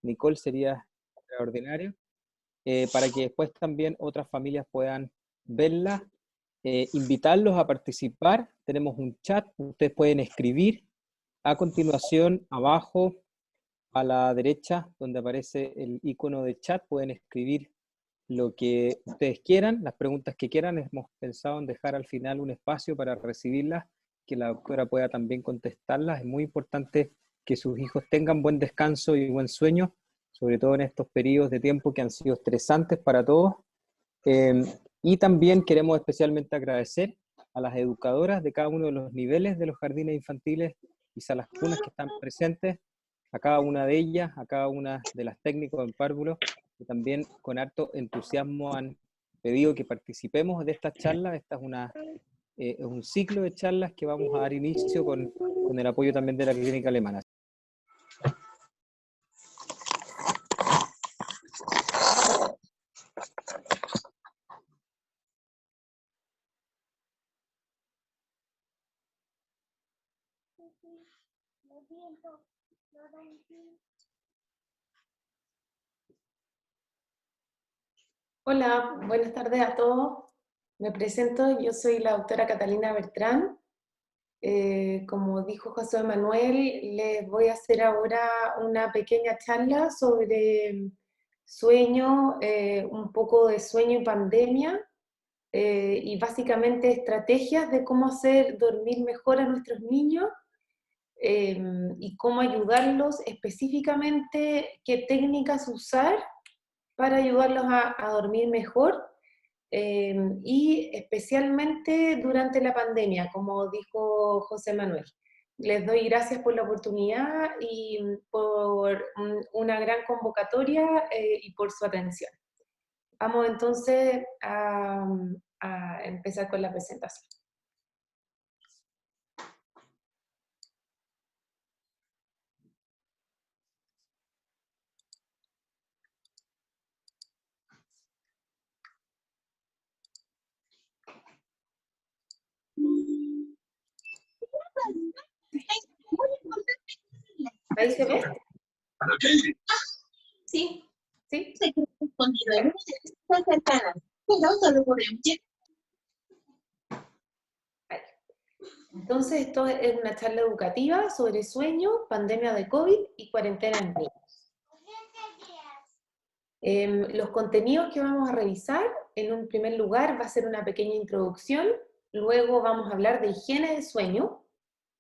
Nicole sería extraordinario, para que después también otras familias puedan verla. Invitarlos a participar, tenemos un chat, ustedes pueden escribir. A continuación, abajo a la derecha, donde aparece el icono de chat, pueden escribir lo que ustedes quieran, las preguntas que quieran. Hemos pensado en dejar al final un espacio para recibirlas, que la doctora pueda también contestarlas. Es muy importante que sus hijos tengan buen descanso y buen sueño, sobre todo en estos periodos de tiempo que han sido estresantes para todos. Eh, y también queremos especialmente agradecer a las educadoras de cada uno de los niveles de los jardines infantiles y salas cunas que están presentes, a cada una de ellas, a cada una de las técnicos en párvulos, que también con harto entusiasmo han pedido que participemos de estas charlas. Esta es un ciclo de charlas que vamos a dar inicio con el apoyo también de la clínica alemana. Hola, buenas tardes a todos. Me presento, yo soy la doctora Catalina Bertrán. Como dijo José Manuel, les voy a hacer ahora una pequeña charla sobre sueño, un poco de sueño y pandemia, y básicamente estrategias de cómo hacer dormir mejor a nuestros niños, y cómo ayudarlos específicamente, qué técnicas usar para ayudarlos a dormir mejor, y especialmente durante la pandemia, como dijo José Manuel. Les doy gracias por la oportunidad y por una gran convocatoria, y por su atención. Vamos entonces a empezar con la presentación. ¿Ahí se ve? Sí. ¿Sí? Se quedó escondido en una cercana, pero solo podemos llegar. Entonces, esto es una charla educativa sobre sueño, pandemia de COVID y cuarentena en niños. Los contenidos que vamos a revisar, en un primer lugar va a ser una pequeña introducción, luego vamos a hablar de higiene de sueño,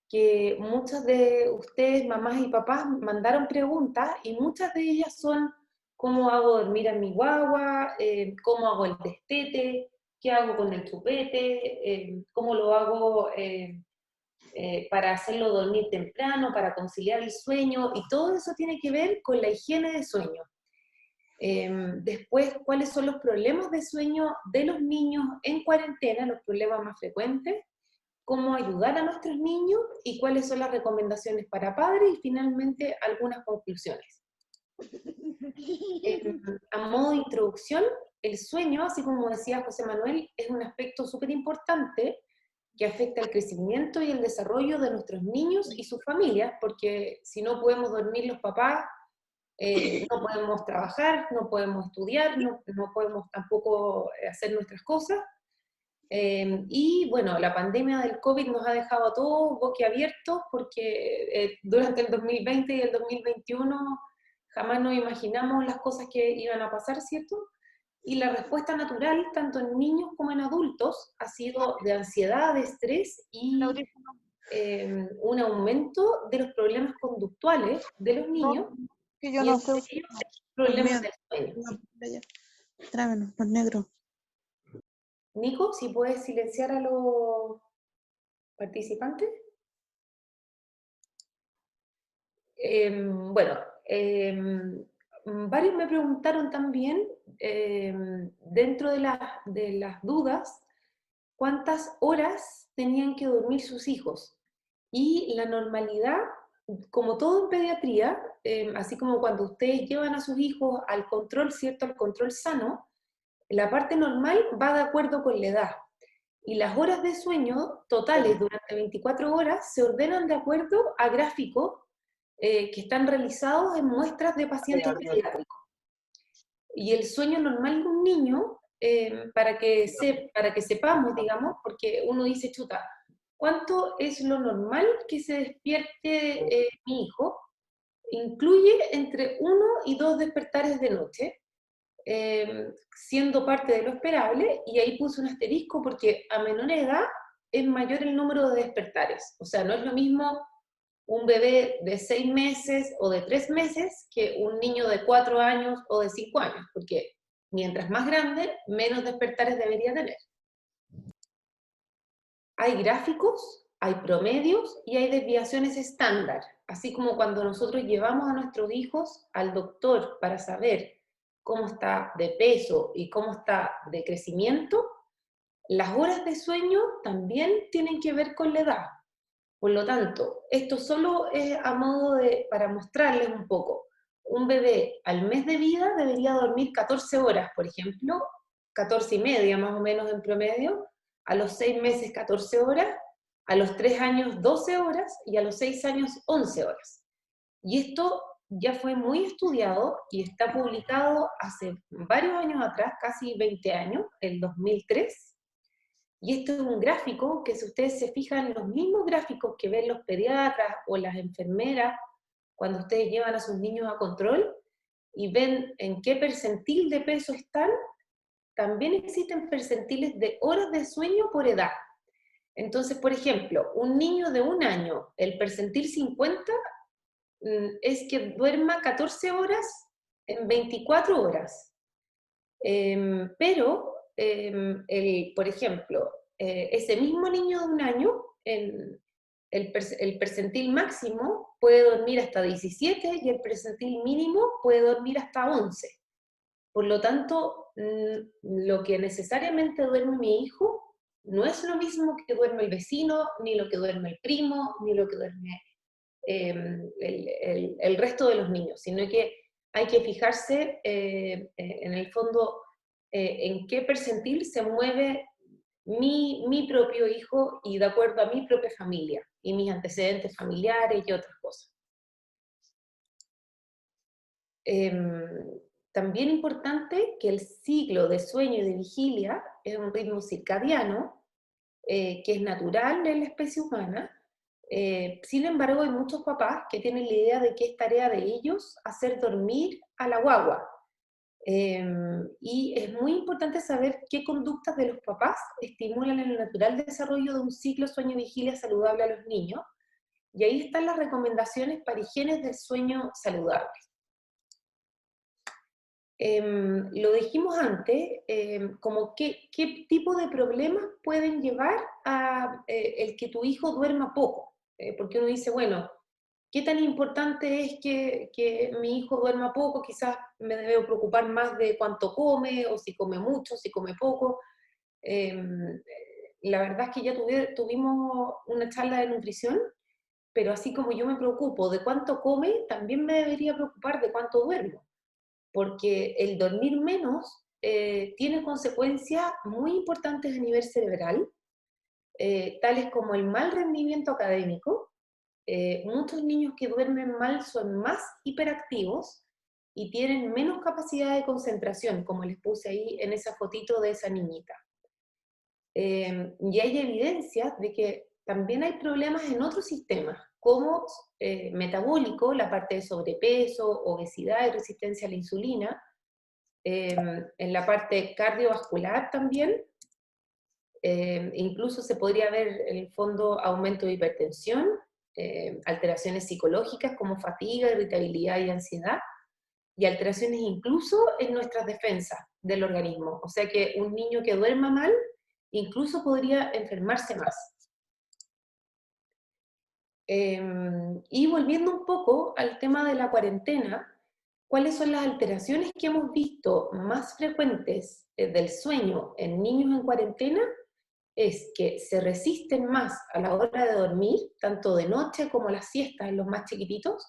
que muchas de ustedes, mamás y papás, mandaron preguntas, y muchas de ellas son: ¿cómo hago dormir a mi guagua? ¿Cómo hago el destete? ¿Qué hago con el chupete? ¿Cómo lo hago para hacerlo dormir temprano, para conciliar el sueño? Y todo eso tiene que ver con la higiene de sueño. Después, ¿cuáles son los problemas de sueño de los niños en cuarentena, los problemas más frecuentes? ¿Cómo ayudar a nuestros niños? Y cuáles son las recomendaciones para padres, y finalmente algunas conclusiones. A modo de introducción, el sueño, así como decía José Manuel, es un aspecto súper importante que afecta el crecimiento y el desarrollo de nuestros niños y sus familias, porque si no podemos dormir los papás, no podemos trabajar, no podemos estudiar, no podemos tampoco hacer nuestras cosas. Y bueno, la pandemia del COVID nos ha dejado a todos boquiabiertos, porque durante el 2020 y el 2021 jamás nos imaginamos las cosas que iban a pasar, ¿cierto? Y la respuesta natural, tanto en niños como en adultos, ha sido de ansiedad, de estrés y un aumento de los problemas conductuales de los niños. Que yo no sé. Problemas del sueño. Tráemenos, los negros. Nico, si puedes silenciar a los participantes. Bueno, varios me preguntaron también, dentro de las dudas, cuántas horas tenían que dormir sus hijos. Y la normalidad, como todo en pediatría, así como cuando ustedes llevan a sus hijos al control, ¿cierto?, al control sano, la parte normal va de acuerdo con la edad. Y las horas de sueño totales durante 24 horas se ordenan de acuerdo a gráficos que están realizados en muestras de pacientes pediátricos. Y el sueño normal de un niño, para que sepamos, digamos, porque uno dice, chuta, ¿cuánto es lo normal que se despierte mi hijo? Incluye entre 1 y 2 despertares de noche, siendo parte de lo esperable, y ahí puse un asterisco porque a menor edad es mayor el número de despertares. O sea, no es lo mismo un bebé de 6 meses o de 3 meses que un niño de 4 años o de 5 años, porque mientras más grande, menos despertares debería tener. Hay gráficos, hay promedios y hay desviaciones estándar, así como cuando nosotros llevamos a nuestros hijos al doctor para saber cómo está de peso y cómo está de crecimiento, las horas de sueño también tienen que ver con la edad. Por lo tanto, esto solo es a modo para mostrarles un poco. Un bebé al mes de vida debería dormir 14 horas, por ejemplo, 14 y media más o menos en promedio, a los 6 meses 14 horas, a los 3 años 12 horas y a los 6 años 11 horas. Y esto ya fue muy estudiado y está publicado hace varios años atrás, casi 20 años, el 2003, y esto es un gráfico que si ustedes se fijan, los mismos gráficos que ven los pediatras o las enfermeras cuando ustedes llevan a sus niños a control y ven en qué percentil de peso están, también existen percentiles de horas de sueño por edad. Entonces, por ejemplo, un niño de 1 año, el percentil 50 es que duerma 14 horas en 24 horas. Pero por ejemplo, ese mismo niño de 1 año, el percentil máximo puede dormir hasta 17 y el percentil mínimo puede dormir hasta 11. Por lo tanto, lo que necesariamente duerme mi hijo no es lo mismo que duerme el vecino, ni lo que duerme el primo, ni lo que duerme el resto de los niños, sino que hay que fijarse en el fondo en qué percentil se mueve mi propio hijo y de acuerdo a mi propia familia y mis antecedentes familiares y otras cosas. También importante que el ciclo de sueño y de vigilia es un ritmo circadiano que es natural en la especie humana. Sin embargo, hay muchos papás que tienen la idea de que es tarea de ellos hacer dormir a la guagua. Y es muy importante saber qué conductas de los papás estimulan el natural desarrollo de un ciclo sueño-vigilia saludable a los niños. Y ahí están las recomendaciones para higienes del sueño saludable. Lo dijimos antes, como qué tipo de problemas pueden llevar a el que tu hijo duerma poco. Porque uno dice, bueno, ¿qué tan importante es que mi hijo duerma poco? Quizás me debo preocupar más de cuánto come, o si come mucho, si come poco. La verdad es que ya tuvimos una charla de nutrición, pero así como yo me preocupo de cuánto come, también me debería preocupar de cuánto duermo. Porque el dormir menos tiene consecuencias muy importantes a nivel cerebral, tales como el mal rendimiento académico. Muchos niños que duermen mal son más hiperactivos y tienen menos capacidad de concentración, como les puse ahí en esa fotito de esa niñita. Y hay evidencias de que también hay problemas en otros sistemas, como metabólico, la parte de sobrepeso, obesidad y resistencia a la insulina, en la parte cardiovascular también, incluso se podría ver en el fondo aumento de hipertensión, alteraciones psicológicas como fatiga, irritabilidad y ansiedad, y alteraciones incluso en nuestras defensas del organismo. O sea que un niño que duerma mal incluso podría enfermarse más. Y volviendo un poco al tema de la cuarentena, ¿cuáles son las alteraciones que hemos visto más frecuentes del sueño en niños en cuarentena? Es que se resisten más a la hora de dormir, tanto de noche como las siestas en los más chiquititos,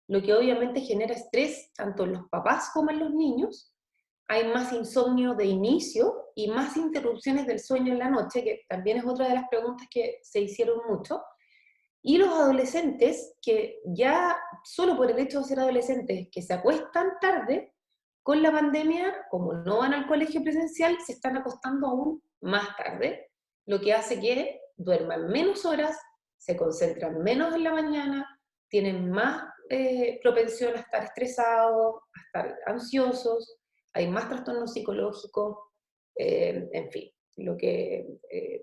lo que obviamente genera estrés tanto en los papás como en los niños. Hay más insomnio de inicio y más interrupciones del sueño en la noche, que también es otra de las preguntas que se hicieron mucho. Y los adolescentes que ya, solo por el hecho de ser adolescentes, que se acuestan tarde, con la pandemia, como no van al colegio presencial, se están acostando aún más tarde, lo que hace que duerman menos horas, se concentran menos en la mañana, tienen más propensión a estar estresados, a estar ansiosos, hay más trastornos psicológicos, en fin,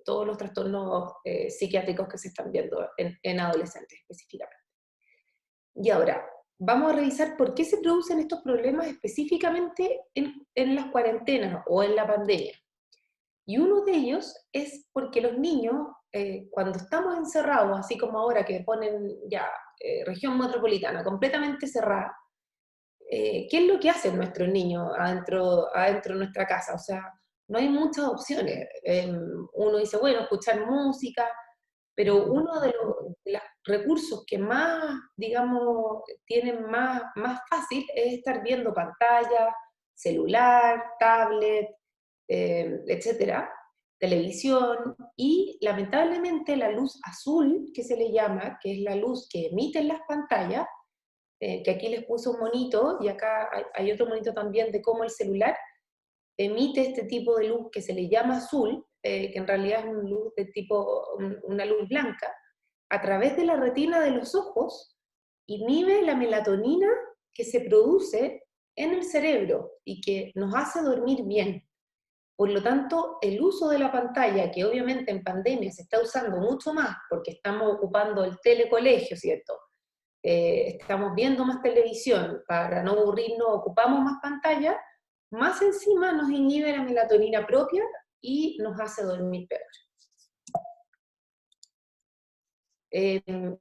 todos los trastornos psiquiátricos que se están viendo en adolescentes específicamente. Y ahora, vamos a revisar por qué se producen estos problemas específicamente en las cuarentenas o en la pandemia. Y uno de ellos es porque los niños, cuando estamos encerrados, así como ahora que ponen ya región metropolitana completamente cerrada, ¿qué es lo que hacen nuestros niños adentro de nuestra casa? O sea, no hay muchas opciones. Uno dice, bueno, escuchar música, pero uno de los recursos que más, digamos, tienen más fácil es estar viendo pantalla, celular, tablet, etcétera, televisión, y lamentablemente la luz azul, que se le llama, que es la luz que emiten las pantallas, que aquí les puse un monito, y acá hay otro monito también de cómo el celular emite este tipo de luz que se le llama azul, que en realidad es una luz de tipo, una luz blanca, a través de la retina de los ojos, inhibe la melatonina que se produce en el cerebro y que nos hace dormir bien. Por lo tanto, el uso de la pantalla, que obviamente en pandemia se está usando mucho más, porque estamos ocupando el telecolegio, ¿cierto? Estamos viendo más televisión, para no aburrirnos ocupamos más pantalla, más encima nos inhibe la melatonina propia y nos hace dormir peor.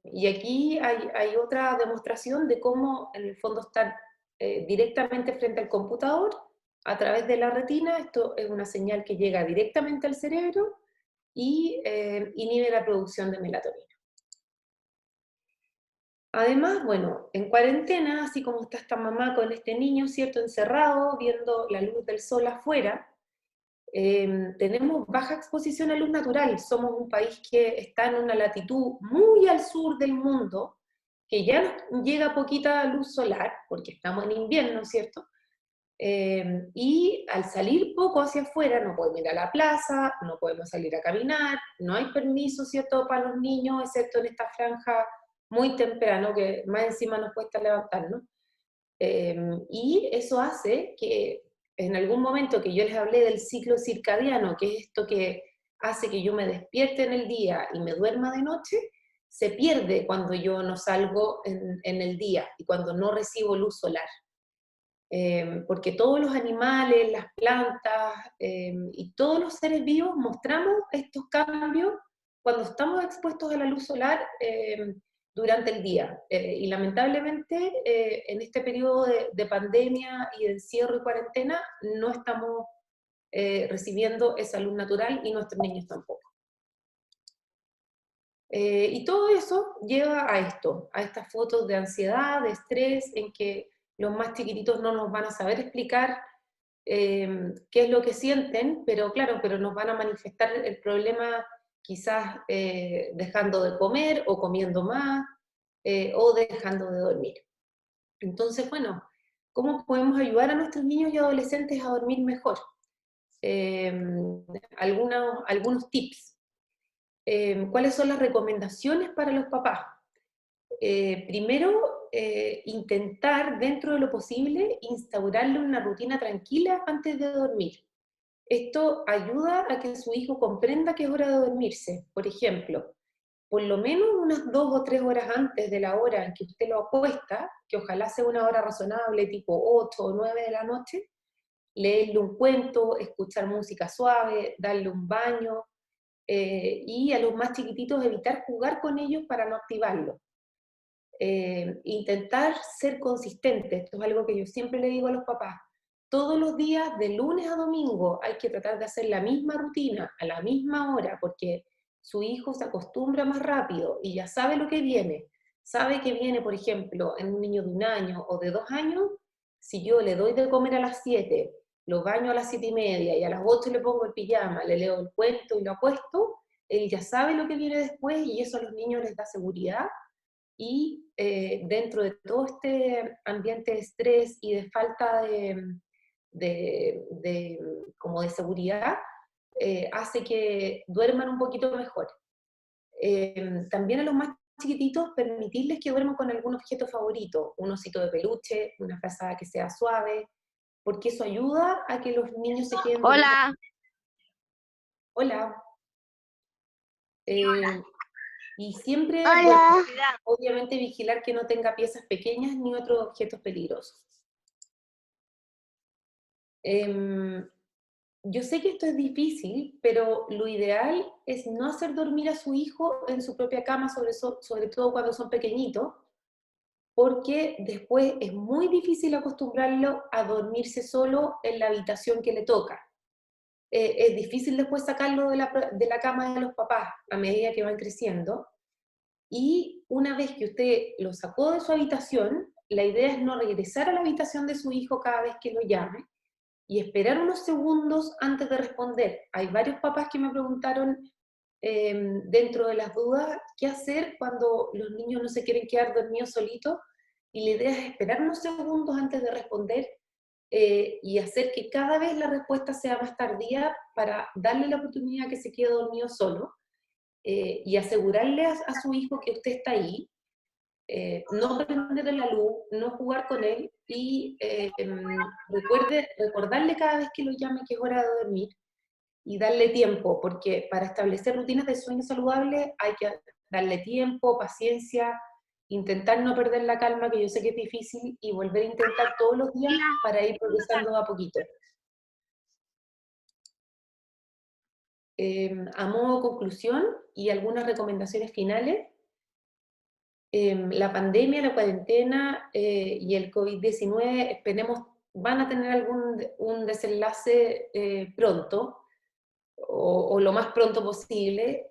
Y aquí hay otra demostración de cómo en el fondo estar directamente frente al computador, a través de la retina. Esto es una señal que llega directamente al cerebro y inhibe la producción de melatonina. Además, bueno, en cuarentena, así como está esta mamá con este niño, ¿cierto?, encerrado, viendo la luz del sol afuera, tenemos baja exposición a luz natural. Somos un país que está en una latitud muy al sur del mundo, que ya nos llega poquita luz solar, porque estamos en invierno, ¿cierto? Y al salir poco hacia afuera, no podemos ir a la plaza, no podemos salir a caminar, no hay permiso, ¿cierto?, para los niños, excepto en esta franja muy temprano, que más encima nos cuesta levantarnos. Y eso hace que en algún momento que yo les hablé del ciclo circadiano, que es esto que hace que yo me despierte en el día y me duerma de noche, se pierde cuando yo no salgo en el día y cuando no recibo luz solar. Porque todos los animales, las plantas y todos los seres vivos mostramos estos cambios cuando estamos expuestos a la luz solar durante el día. Y lamentablemente en este periodo de pandemia y de encierro y cuarentena no estamos recibiendo esa luz natural y nuestros niños tampoco. Y todo eso lleva a esto, a estas fotos de ansiedad, de estrés, en que los más chiquititos no nos van a saber explicar qué es lo que sienten, pero claro, pero nos van a manifestar el problema quizás dejando de comer o comiendo más o dejando de dormir. Entonces, bueno, ¿cómo podemos ayudar a nuestros niños y adolescentes a dormir mejor? Algunos tips. ¿Cuáles son las recomendaciones para los papás? Primero, intentar, dentro de lo posible, instaurarle una rutina tranquila antes de dormir. Esto ayuda a que su hijo comprenda que es hora de dormirse. Por ejemplo, por lo menos unas 2 o 3 horas antes de la hora en que usted lo acuesta, que ojalá sea una hora razonable, tipo 8 o 9 de la noche, leerle un cuento, escuchar música suave, darle un baño, y a los más chiquititos evitar jugar con ellos para no activarlos. Intentar ser consistente, esto es algo que yo siempre le digo a los papás, todos los días, de lunes a domingo, hay que tratar de hacer la misma rutina, a la misma hora, porque su hijo se acostumbra más rápido y ya sabe lo que viene. Sabe que viene, por ejemplo, en un niño de 1 año o de 2 años, si yo le doy de comer a las 7, lo baño a las 7:30 y a las 8 le pongo el pijama, le leo el cuento y lo acuesto, él ya sabe lo que viene después y eso a los niños les da seguridad. Y dentro de todo este ambiente de estrés y de falta como de seguridad, hace que duerman un poquito mejor. También a los más chiquititos, permitirles que duerman con algún objeto favorito, un osito de peluche, una frazada que sea suave, porque eso ayuda a que los niños se queden dormidos. Hola. Hola. Y siempre, Hola. bueno, obviamente vigilar que no tenga piezas pequeñas ni otros objetos peligrosos. Yo sé que esto es difícil, pero lo ideal es no hacer dormir a su hijo en su propia cama, sobre todo cuando son pequeñitos, porque después es muy difícil acostumbrarlo a dormirse solo en la habitación que le toca. Es difícil después sacarlo de la cama de los papás a medida que van creciendo, y una vez que usted lo sacó de su habitación, la idea es no regresar a la habitación de su hijo cada vez que lo llame, y esperar unos segundos antes de responder. Hay varios papás que me preguntaron dentro de las dudas qué hacer cuando los niños no se quieren quedar dormidos solitos, y la idea es esperar unos segundos antes de responder y hacer que cada vez la respuesta sea más tardía para darle la oportunidad que se quede dormido solo y asegurarle a su hijo que usted está ahí. No prenderle la luz, no jugar con él y recordarle cada vez que lo llame que es hora de dormir y darle tiempo, porque para establecer rutinas de sueño saludable hay que darle tiempo, paciencia, intentar no perder la calma, que yo sé que es difícil, y volver a intentar todos los días para ir progresando a poquito. A modo de conclusión y algunas recomendaciones finales, la pandemia, la cuarentena y el COVID-19 esperemos van a tener un desenlace pronto, o lo más pronto posible.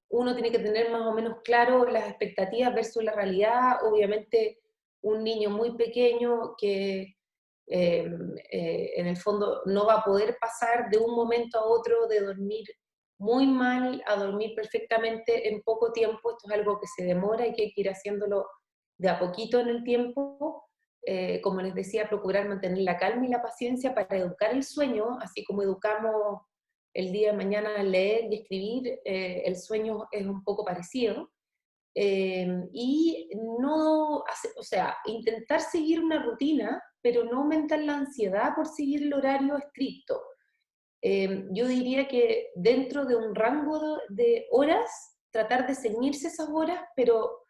Uno tiene que tener más o menos claro las expectativas versus la realidad. Obviamente un niño muy pequeño que en el fondo no va a poder pasar de un momento a otro de dormir muy mal a dormir perfectamente en poco tiempo. Esto es algo que se demora y que hay que ir haciéndolo de a poquito en el tiempo. Como les decía, procurar mantener la calma y la paciencia para educar el sueño, así como educamos el día de mañana a leer y escribir, el sueño es un poco parecido. Y no, o sea, intentar seguir una rutina, pero no aumentar la ansiedad por seguir el horario estricto. Yo diría que dentro de un rango de horas, tratar de ceñirse esas horas, pero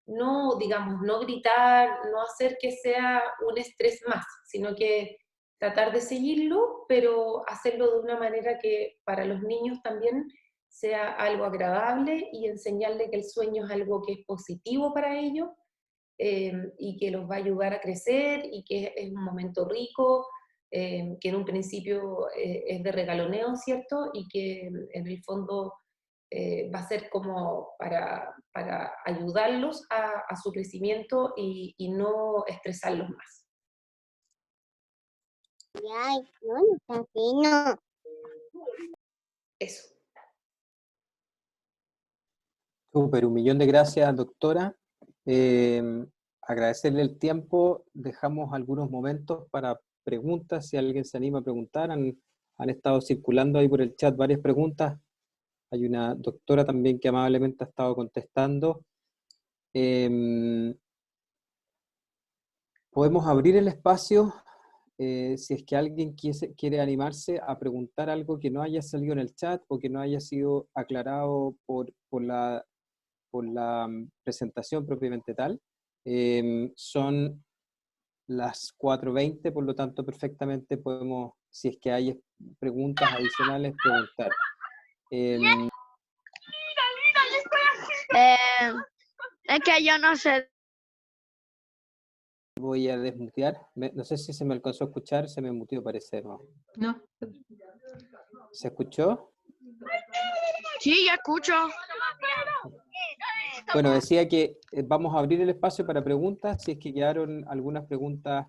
no, digamos, no gritar, no hacer que sea un estrés más, sino que tratar de seguirlo, pero hacerlo de una manera que para los niños también sea algo agradable y enseñarle que el sueño es algo que es positivo para ellos y que los va a ayudar a crecer y que es un momento rico, que en un principio es de regaloneo, ¿cierto? Y que en el fondo va a ser como para ayudarlos a su crecimiento y no estresarlos más. Ay, no, está fino. Eso. Súper, 1.000.000 de gracias, doctora. Agradecerle el tiempo. Dejamos algunos momentos para preguntas, si alguien se anima a preguntar. Han estado circulando ahí por el chat varias preguntas. Hay una doctora también que amablemente ha estado contestando. Podemos abrir el espacio si es que alguien quiere animarse a preguntar algo que no haya salido en el chat o que no haya sido aclarado por la presentación propiamente tal. Son las 4:20, por lo tanto perfectamente podemos, si es que hay preguntas adicionales, preguntar. Es que yo no sé. Voy a desmutear. No sé si se me alcanzó a escuchar, se me muteó, parece, ¿no? No. ¿Se escuchó? Sí, ya escucho. Bueno, decía que vamos a abrir el espacio para preguntas, si es que quedaron algunas preguntas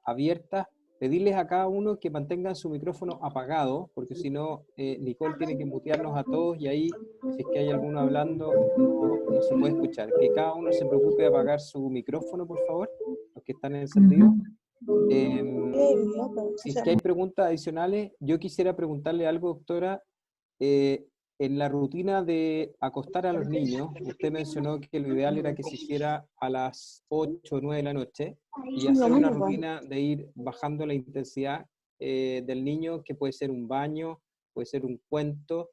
abiertas. pedirles a cada uno que mantengan su micrófono apagado, porque si no, Nicole tiene que mutearnos a todos y ahí, si es que hay alguno hablando, no se puede escuchar. Que cada uno se preocupe de apagar su micrófono, por favor, los que están encendidos. Si es que hay preguntas adicionales, yo quisiera preguntarle algo, doctora. En la rutina de acostar a los niños, usted mencionó que lo ideal era que se hiciera a las 8 o 9 de la noche y hacer una rutina de ir bajando la intensidad del niño, que puede ser un baño, puede ser un cuento.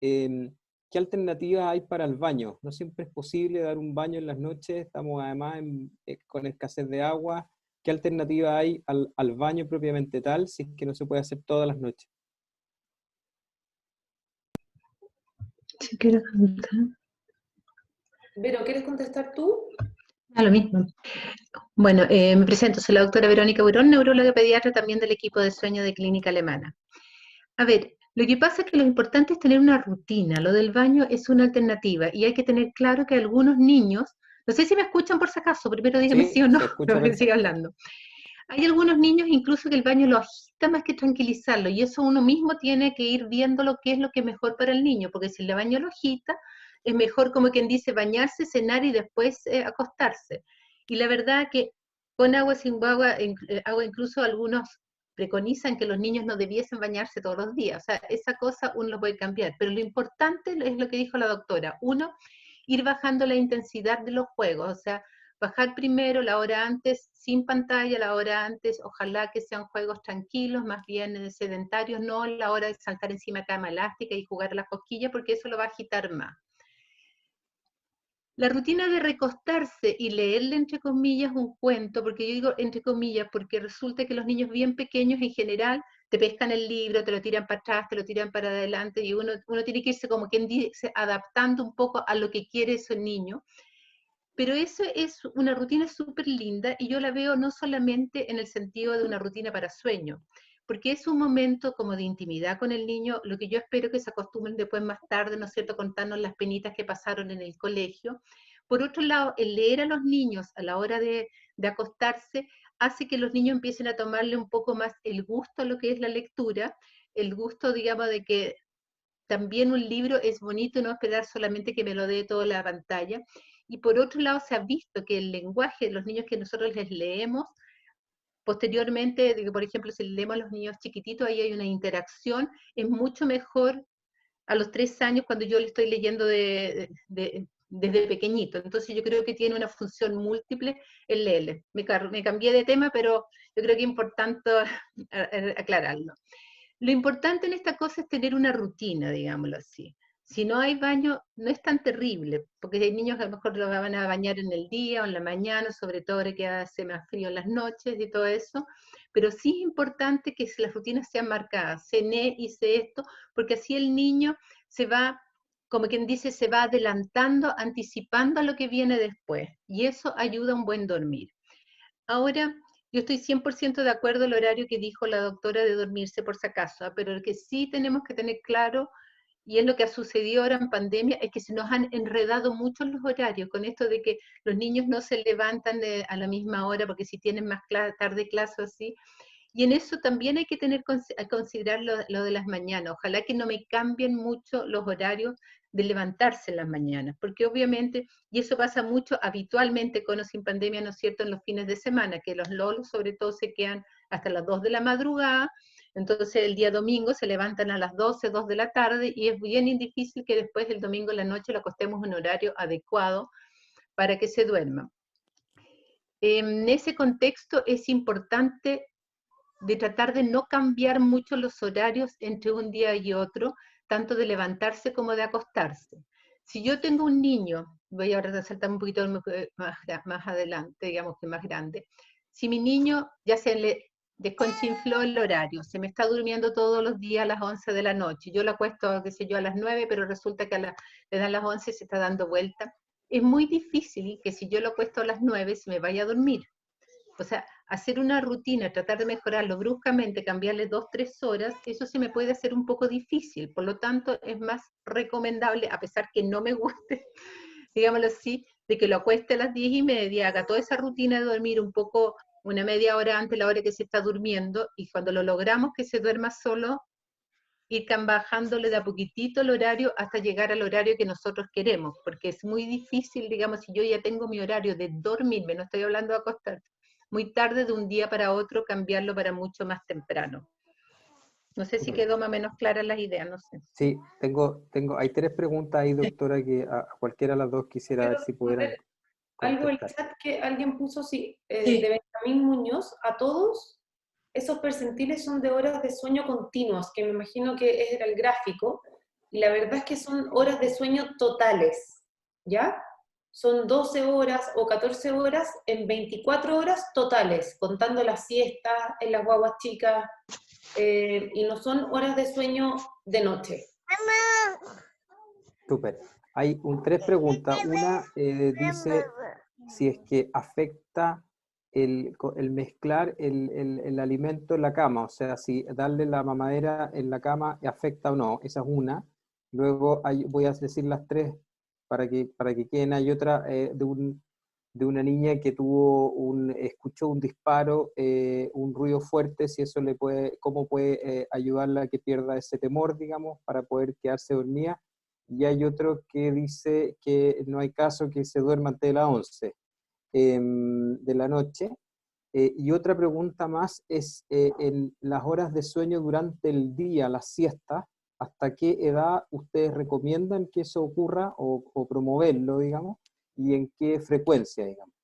¿Qué alternativas hay para el baño? No siempre es posible dar un baño en las noches, estamos además con escasez de agua. ¿Qué alternativa hay al baño propiamente tal si es que no se puede hacer todas las noches? Si quiero preguntar. Vero, ¿quieres contestar tú? Lo mismo. Bueno, me presento, soy la doctora Verónica Burón, neuróloga pediatra también del equipo de sueño de Clínica Alemana. A ver, lo que pasa es que lo importante es tener una rutina, lo del baño es una alternativa y hay que tener claro que algunos niños, no sé si me escuchan por si acaso, primero dígame sí o no, para que siga hablando. Hay algunos niños incluso que el baño lo agita más que tranquilizarlo, y eso uno mismo tiene que ir viendo lo que es lo que es mejor para el niño, porque si el baño lo agita, es mejor, como quien dice, bañarse, cenar y después acostarse. Y la verdad que con agua, sin agua, incluso algunos preconizan que los niños no debiesen bañarse todos los días, o sea, esa cosa uno lo puede cambiar, pero lo importante es lo que dijo la doctora, uno, ir bajando la intensidad de los juegos, o sea, bajar primero la hora antes, sin pantalla, la hora antes, ojalá que sean juegos tranquilos, más bien sedentarios, no la hora de saltar encima de cama elástica y jugar a las cosquillas, porque eso lo va a agitar más. La rutina de recostarse y leerle, entre comillas, un cuento, porque yo digo entre comillas, porque resulta que los niños bien pequeños en general te pescan el libro, te lo tiran para atrás, te lo tiran para adelante, y uno tiene que irse, como quien dice, adaptando un poco a lo que quiere ese niño. Pero eso es una rutina súper linda y yo la veo no solamente en el sentido de una rutina para sueño, porque es un momento como de intimidad con el niño, lo que yo espero que se acostumbren después más tarde, ¿no es cierto?, contarnos las penitas que pasaron en el colegio. Por otro lado, el leer a los niños a la hora de acostarse hace que los niños empiecen a tomarle un poco más el gusto a lo que es la lectura, el gusto, digamos, de que también un libro es bonito y no esperar solamente que me lo dé toda la pantalla. Y por otro lado, se ha visto que el lenguaje de los niños que nosotros les leemos, posteriormente, por ejemplo, si leemos a los niños chiquititos, ahí hay una interacción, es mucho mejor a los 3 años cuando yo le estoy leyendo desde pequeñito. Entonces yo creo que tiene una función múltiple el leerle. Me cambié de tema, pero yo creo que es importante aclararlo. Lo importante en esta cosa es tener una rutina, digámoslo así. Si no hay baño, no es tan terrible, porque hay niños que a lo mejor lo van a bañar en el día o en la mañana, sobre todo ahora que hace más frío en las noches y todo eso, pero sí es importante que las rutinas sean marcadas, cené, hice esto, porque así el niño se va, como quien dice, se va adelantando, anticipando a lo que viene después, y eso ayuda a un buen dormir. Ahora, yo estoy 100% de acuerdo en el horario que dijo la doctora de dormirse por si acaso, pero el que sí tenemos que tener claro, y es lo que ha sucedido ahora en pandemia, es que se nos han enredado mucho los horarios, con esto de que los niños no se levantan a la misma hora, porque si tienen más tarde clase o así, y en eso también hay que considerar lo de las mañanas. Ojalá que no me cambien mucho los horarios de levantarse en las mañanas, porque obviamente, y eso pasa mucho habitualmente con o sin pandemia, ¿no es cierto?, en los fines de semana, que los lolos sobre todo se quedan hasta las 2 de la madrugada, entonces el día domingo se levantan a las 12, 2 de la tarde, y es bien difícil que después el domingo en la noche lo acostemos en horario adecuado para que se duerman. En ese contexto es importante de tratar de no cambiar mucho los horarios entre un día y otro, tanto de levantarse como de acostarse. Si yo tengo un niño, voy a resaltar un poquito más adelante, digamos que más grande, si mi niño ya se le desconchinfló el horario, se me está durmiendo todos los días a las 11 de la noche, yo lo acuesto, qué sé yo, a las 9, pero resulta que le dan las 11 y se está dando vuelta, es muy difícil que si yo lo acuesto a las 9 se me vaya a dormir. O sea, hacer una rutina, tratar de mejorarlo bruscamente, cambiarle 2, 3 horas, eso se me puede hacer un poco difícil. Por lo tanto, es más recomendable, a pesar que no me guste, digámoslo así, de que lo acueste a las 10:30, haga toda esa rutina de dormir un poco una media hora antes de la hora que se está durmiendo, y cuando lo logramos que se duerma solo, ir bajándole de a poquitito el horario hasta llegar al horario que nosotros queremos, porque es muy difícil, digamos, si yo ya tengo mi horario de dormirme, no estoy hablando de acostarme, muy tarde de un día para otro, cambiarlo para mucho más temprano. No sé si quedó más o menos claras las ideas, no sé. Sí, hay 3 preguntas ahí, doctora, que a cualquiera de las dos quisiera ver Quiero si pudieran responder algo el contestar. chat que alguien puso, sí, Sí. de Benjamín Muñoz, a todos esos percentiles son de horas de sueño continuos, que me imagino que era el gráfico, y la verdad es que son horas de sueño totales, ¿ya? Son 12 horas o 14 horas en 24 horas totales, contando las siestas en las guaguas chicas, y no son horas de sueño de noche. Súper. Hay 3 preguntas. Una dice si es que afecta el mezclar el alimento en la cama, o sea, si darle la mamadera en la cama afecta o no. Esa es una. Luego voy a decir las 3 para que queden. Hay otra de una niña que escuchó un disparo, un ruido fuerte, si eso cómo puede ayudarla a que pierda ese temor, digamos, para poder quedarse dormida. Y hay otro que dice que no hay caso que se duerma antes de las 11 de la noche. Y otra pregunta más es, en las horas de sueño durante el día, las siestas, ¿hasta qué edad ustedes recomiendan que eso ocurra o promoverlo, digamos? ¿Y en qué frecuencia, digamos?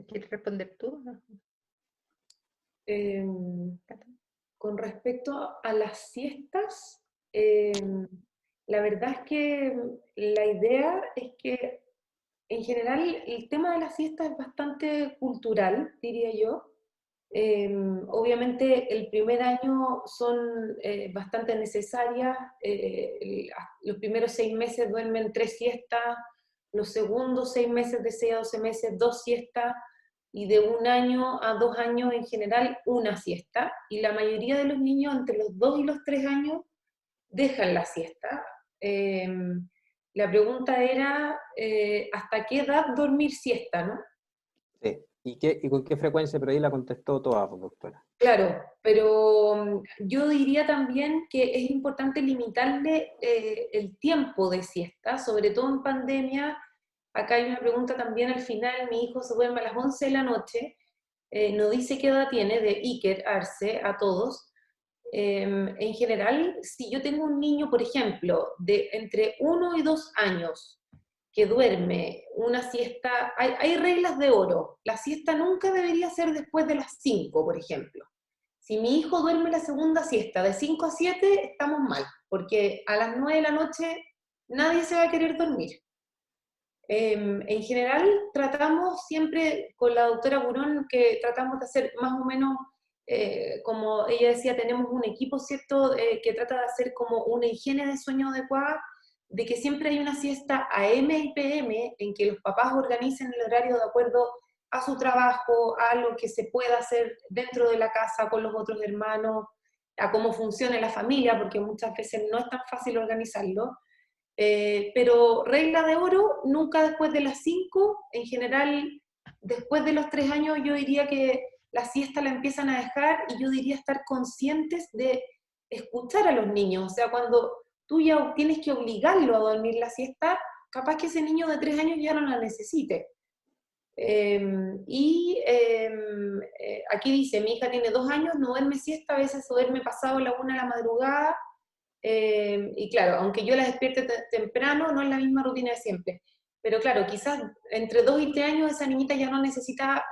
¿Quieres responder tú? Con respecto a las siestas, la verdad es que la idea es que en general el tema de la siesta es bastante cultural, diría yo. Obviamente el primer año son bastante necesarias, los primeros 6 meses duermen 3 siestas, los segundos 6 meses, de 6 a 12 meses, 2 siestas, y de 1 año a 2 años en general una siesta, y la mayoría de los niños entre los 2 y los 3 años dejan la siesta. La pregunta era, ¿hasta qué edad dormir siesta, no? Sí. ¿Y con qué frecuencia? Pero ahí la contestó toda, doctora. Claro, pero yo diría también que es importante limitarle el tiempo de siesta, sobre todo en pandemia. Acá hay una pregunta también al final: mi hijo se duerme a las 11 de la noche, no dice qué edad tiene, de Iker Arce, a todos. En general, si yo tengo un niño, por ejemplo, de entre 1 y 2 años, que duerme una siesta, hay reglas de oro. La siesta nunca debería ser después de las 5, por ejemplo. Si mi hijo duerme la segunda siesta de 5 a 7, estamos mal, porque a las 9 de la noche nadie se va a querer dormir. En general, tratamos siempre con la doctora Burón, que tratamos de hacer más o menos, como ella decía, tenemos un equipo, ¿cierto?, que trata de hacer como una higiene de sueño adecuada, de que siempre hay una siesta AM y PM, en que los papás organicen el horario de acuerdo a su trabajo, a lo que se pueda hacer dentro de la casa con los otros hermanos, a cómo funciona la familia, porque muchas veces no es tan fácil organizarlo. Pero regla de oro, nunca después de las 5, en general, después de los 3 años yo diría que la siesta la empiezan a dejar, y yo diría estar conscientes de escuchar a los niños. O sea, cuando tú ya tienes que obligarlo a dormir la siesta, capaz que ese niño de 3 años ya no la necesite. Aquí dice, mi hija tiene 2 años, no duerme siesta, a veces duerme pasado la 1 de la madrugada, y claro, aunque yo la despierte temprano, no es la misma rutina de siempre. Pero claro, quizás entre 2 y 3 años esa niñita ya no necesita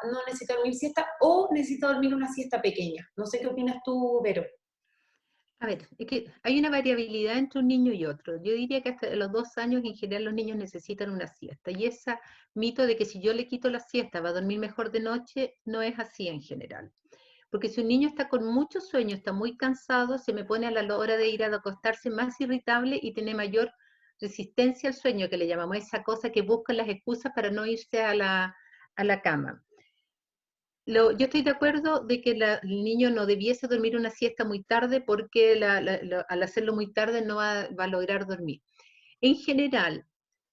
dormir siesta, o necesita dormir una siesta pequeña. No sé qué opinas tú, Vero. A ver, es que hay una variabilidad entre un niño y otro. Yo diría que hasta los 2 años en general los niños necesitan una siesta. Y ese mito de que si yo le quito la siesta va a dormir mejor de noche, no es así en general. Porque si un niño está con mucho sueño, está muy cansado, se me pone a la hora de ir a acostarse más irritable y tiene mayor resistencia al sueño, que le llamamos esa cosa que buscan las excusas para no irse a la cama. Yo estoy de acuerdo de que el niño no debiese dormir una siesta muy tarde, porque al hacerlo muy tarde no va a lograr dormir. En general,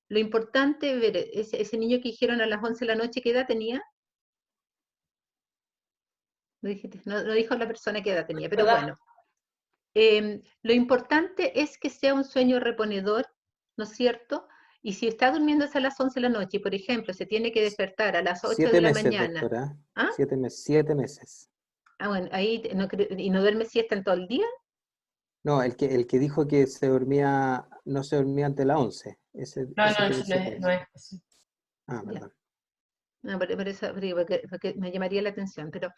Lo importante, ver, ese niño que dijeron a las 11 de la noche, ¿qué edad tenía? No dijo la persona qué edad tenía, pero bueno. Lo importante es que sea un sueño reponedor, ¿no es cierto? Y si está durmiendo hasta las 11 de la noche, y por ejemplo, se tiene que despertar a las 8 de 7 la meses, mañana. doctora. ¿Ah? 7 meses. 7 meses. Ah, bueno, ahí ¿y no duerme siesta en todo el día? No, el que dijo que se dormía, no se dormía ante las 11. Ese No, tiene eso 7 no meses. es así. Ah, Ya. perdón. No, por eso, porque me llamaría la atención, pero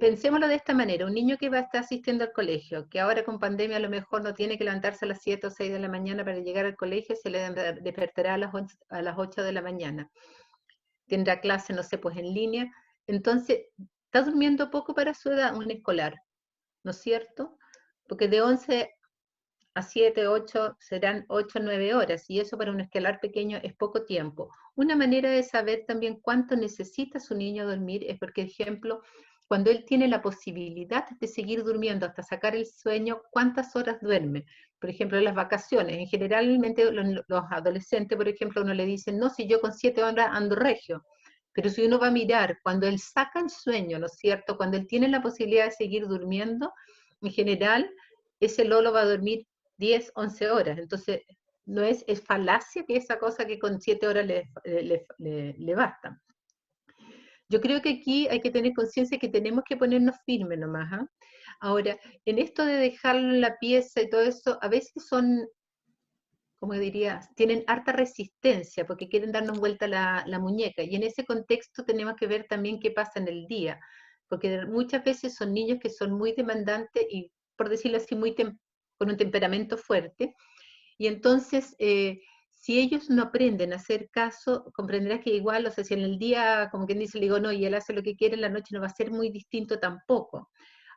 pensémoslo de esta manera, un niño que va a estar asistiendo al colegio, que ahora con pandemia a lo mejor no tiene que levantarse a las 7 o 6 de la mañana para llegar al colegio, se le despertará a las 8 de la mañana. Tendrá clase, no sé, pues en línea. Entonces, está durmiendo poco para su edad, un escolar, ¿no es cierto? Porque de 11 a 7, 8 serán 8 o 9 horas, y eso para un escolar pequeño es poco tiempo. Una manera de saber también cuánto necesita su niño dormir es porque, por ejemplo, cuando él tiene la posibilidad de seguir durmiendo hasta sacar el sueño, ¿cuántas horas duerme? Por ejemplo, en las vacaciones. Generalmente los adolescentes, por ejemplo, uno le dice, no, si yo con 7 horas ando regio. Pero si uno va a mirar, cuando él saca el sueño, ¿no es cierto? Cuando él tiene la posibilidad de seguir durmiendo, en general, ese lolo va a dormir 10, 11 horas. Entonces, no es falacia que esa cosa que con 7 horas le basta. Yo creo que aquí hay que tener conciencia que tenemos que ponernos firmes nomás. ¿Ah? Ahora, en esto de dejarlo en la pieza y todo eso, a veces son, como diría, tienen harta resistencia porque quieren darnos vuelta la muñeca. Y en ese contexto tenemos que ver también qué pasa en el día. Porque muchas veces son niños que son muy demandantes y, por decirlo así, con un temperamento fuerte. Y entonces, si ellos no aprenden a hacer caso, comprenderás que igual, o sea, si en el día, como quien dice, le digo no, y él hace lo que quiere, en la noche no va a ser muy distinto tampoco.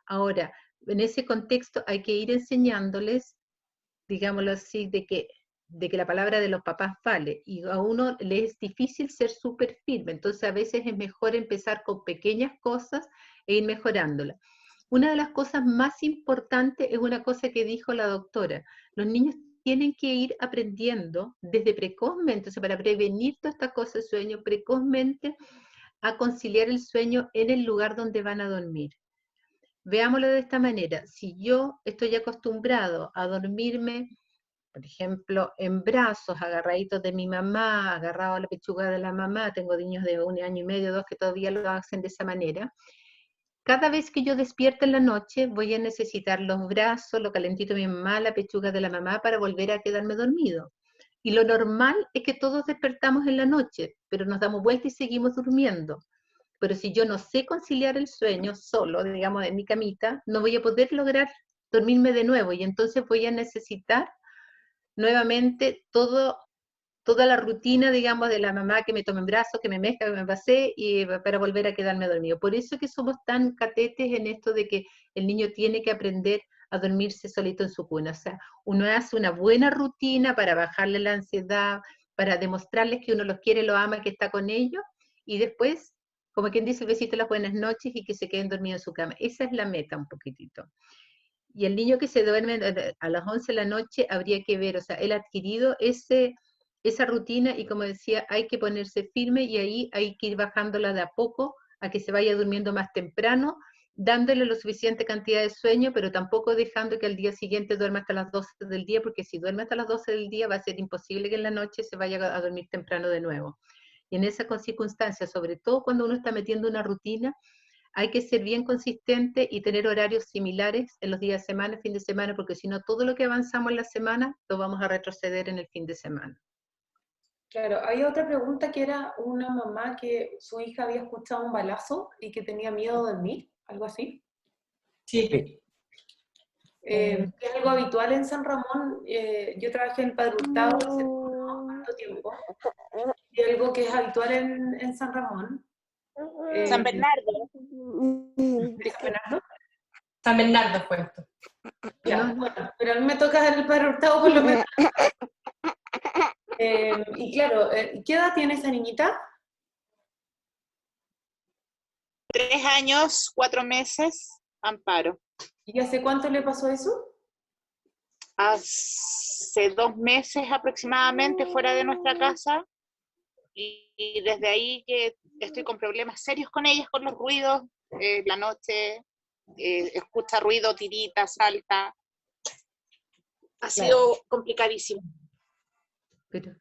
Ahora, en ese contexto hay que ir enseñándoles, digámoslo así, de que la palabra de los papás vale, y a uno le es difícil ser súper firme, entonces a veces es mejor empezar con pequeñas cosas e ir mejorándolas. Una de las cosas más importantes es una cosa que dijo la doctora, los niños tienen que ir aprendiendo desde precozmente, o sea, para prevenir todas estas cosas de sueño, precozmente a conciliar el sueño en el lugar donde van a dormir. Veámoslo de esta manera, si yo estoy acostumbrado a dormirme, por ejemplo, en brazos, agarraditos de mi mamá, agarrado a la pechuga de la mamá, tengo niños de 1 año y medio, 2 que todavía lo hacen de esa manera, cada vez que yo despierto en la noche voy a necesitar los brazos, lo calentito de mi mamá, la pechuga de la mamá para volver a quedarme dormido. Y lo normal es que todos despertamos en la noche, pero nos damos vuelta y seguimos durmiendo. Pero si yo no sé conciliar el sueño solo, digamos, en mi camita, no voy a poder lograr dormirme de nuevo y entonces voy a necesitar nuevamente toda la rutina, digamos, de la mamá que me tome en brazos, que me mezcla, que me pasee, y para volver a quedarme dormido. Por eso que somos tan catetes en esto de que el niño tiene que aprender a dormirse solito en su cuna. O sea, uno hace una buena rutina para bajarle la ansiedad, para demostrarles que uno los quiere, los ama, que está con ellos, y después, como quien dice, besito las buenas noches y que se queden dormidos en su cama. Esa es la meta un poquitito. Y el niño que se duerme a las 11 de la noche habría que ver, o sea, él ha adquirido esa rutina y como decía, hay que ponerse firme y ahí hay que ir bajándola de a poco a que se vaya durmiendo más temprano, dándole lo suficiente cantidad de sueño, pero tampoco dejando que al día siguiente duerma hasta las 12 del día, porque si duerme hasta las 12 del día va a ser imposible que en la noche se vaya a dormir temprano de nuevo. Y en esa circunstancia, sobre todo cuando uno está metiendo una rutina, hay que ser bien consistente y tener horarios similares en los días de semana, fin de semana, porque si no, todo lo que avanzamos en la semana lo vamos a retroceder en el fin de semana. Claro, hay otra pregunta que era una mamá que su hija había escuchado un balazo y que tenía miedo de dormir, algo así. Sí. ¿Es algo habitual en San Ramón? Yo trabajé en Padre Hurtado hace tanto tiempo. ¿Y algo que es habitual en San Ramón? San Bernardo. ¿De San Bernardo? San Bernardo fue esto. Ya, No. bueno, pero a mí me toca el Padre Hurtado por lo menos. Y claro, ¿qué edad tiene esa niñita? 3 años, 4 meses, Amparo. ¿Y hace cuánto le pasó eso? hace 2 meses aproximadamente fuera de nuestra casa, y desde ahí que estoy con problemas serios con ellas, con los ruidos, la noche, escucha ruido, tirita, salta. Ha sido complicadísimo. Pero,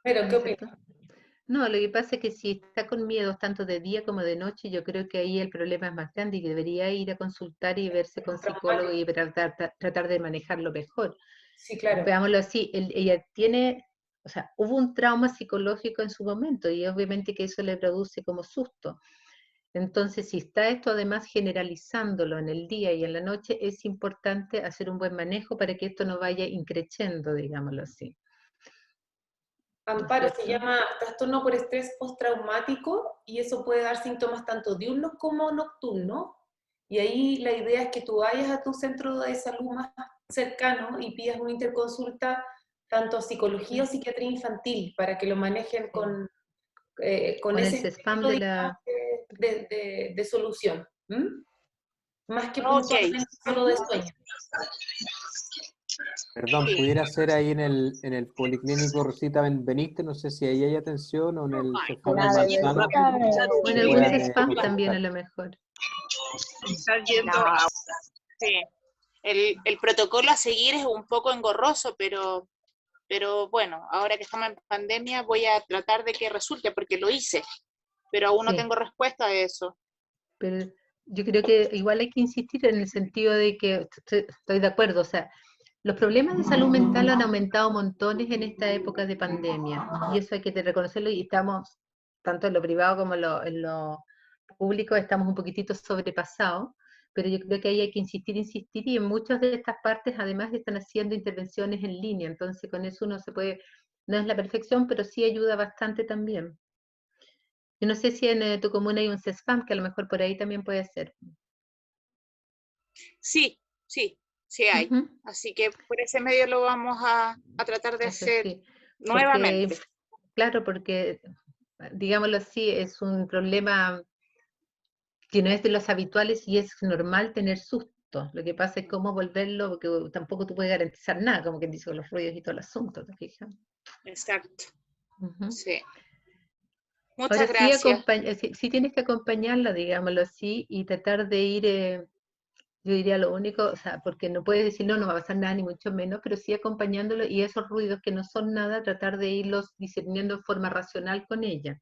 Pero, ¿no ¿qué es cierto? opinas? No, lo que pasa es que si está con miedos tanto de día como de noche, yo creo que ahí el problema es más grande y que debería ir a consultar y verse con psicólogo y tratar de manejarlo mejor. Sí, claro. Veámoslo así, ella tiene, o sea, hubo un trauma psicológico en su momento y obviamente que eso le produce como susto. Entonces, si está esto además generalizándolo en el día y en la noche, es importante hacer un buen manejo para que esto no vaya increciendo, digámoslo así. Amparo, se ¿Cierto? llama trastorno por estrés postraumático y eso puede dar síntomas tanto diurnos como nocturnos. Y ahí la idea es que tú vayas a tu centro de salud más cercano y pidas una interconsulta tanto psicología o psiquiatría infantil para que lo manejen con Con el ese CESPAM estilo, de digamos, la... de solución. Más que Ok, puntualmente solo de sueño. Perdón, sí. ¿pudiera ser ahí en el Policlínico Rosita Benveniste? No sé si ahí hay atención o en el CEFAM de La de Manzano. O en que algún puedan CESPAM también a contactar. lo mejor. Estar yendo a... Sí. El protocolo a seguir es un poco engorroso, pero bueno, ahora que estamos en pandemia voy a tratar de que resulte, porque lo hice, pero aún no Sí, tengo respuesta a eso. pero yo creo que igual hay que insistir en el sentido de que estoy de acuerdo, o sea, los problemas de salud mental han aumentado montones en esta época de pandemia y eso hay que reconocerlo y estamos, tanto en lo privado como en lo público, estamos un poquitito sobrepasados, pero yo creo que ahí hay que insistir y en muchas de estas partes además están haciendo intervenciones en línea, entonces con eso uno se puede, no es la perfección, pero sí ayuda bastante también. Yo no sé si en tu comuna hay un CESFAM, que a lo mejor por ahí también puede ser. Sí, sí hay. Ujú. Así que por ese medio lo vamos a tratar de Eso hacer sí, porque, nuevamente. claro, porque, digámoslo así, es un problema que no es de los habituales y es normal tener susto. Lo que pasa es cómo volverlo, porque tampoco tú puedes garantizar nada, como quien dice, con los ruidos y todo el asunto, ¿te fijas? Exacto, Ujú. sí. Ahora Muchas sí, gracias. sí tienes que acompañarla, digámoslo así, y tratar de ir, yo diría lo único, o sea, porque no puedes decir no va a pasar nada, ni mucho menos, pero sí acompañándolo y esos ruidos que no son nada, tratar de irlos discerniendo en forma racional con ella.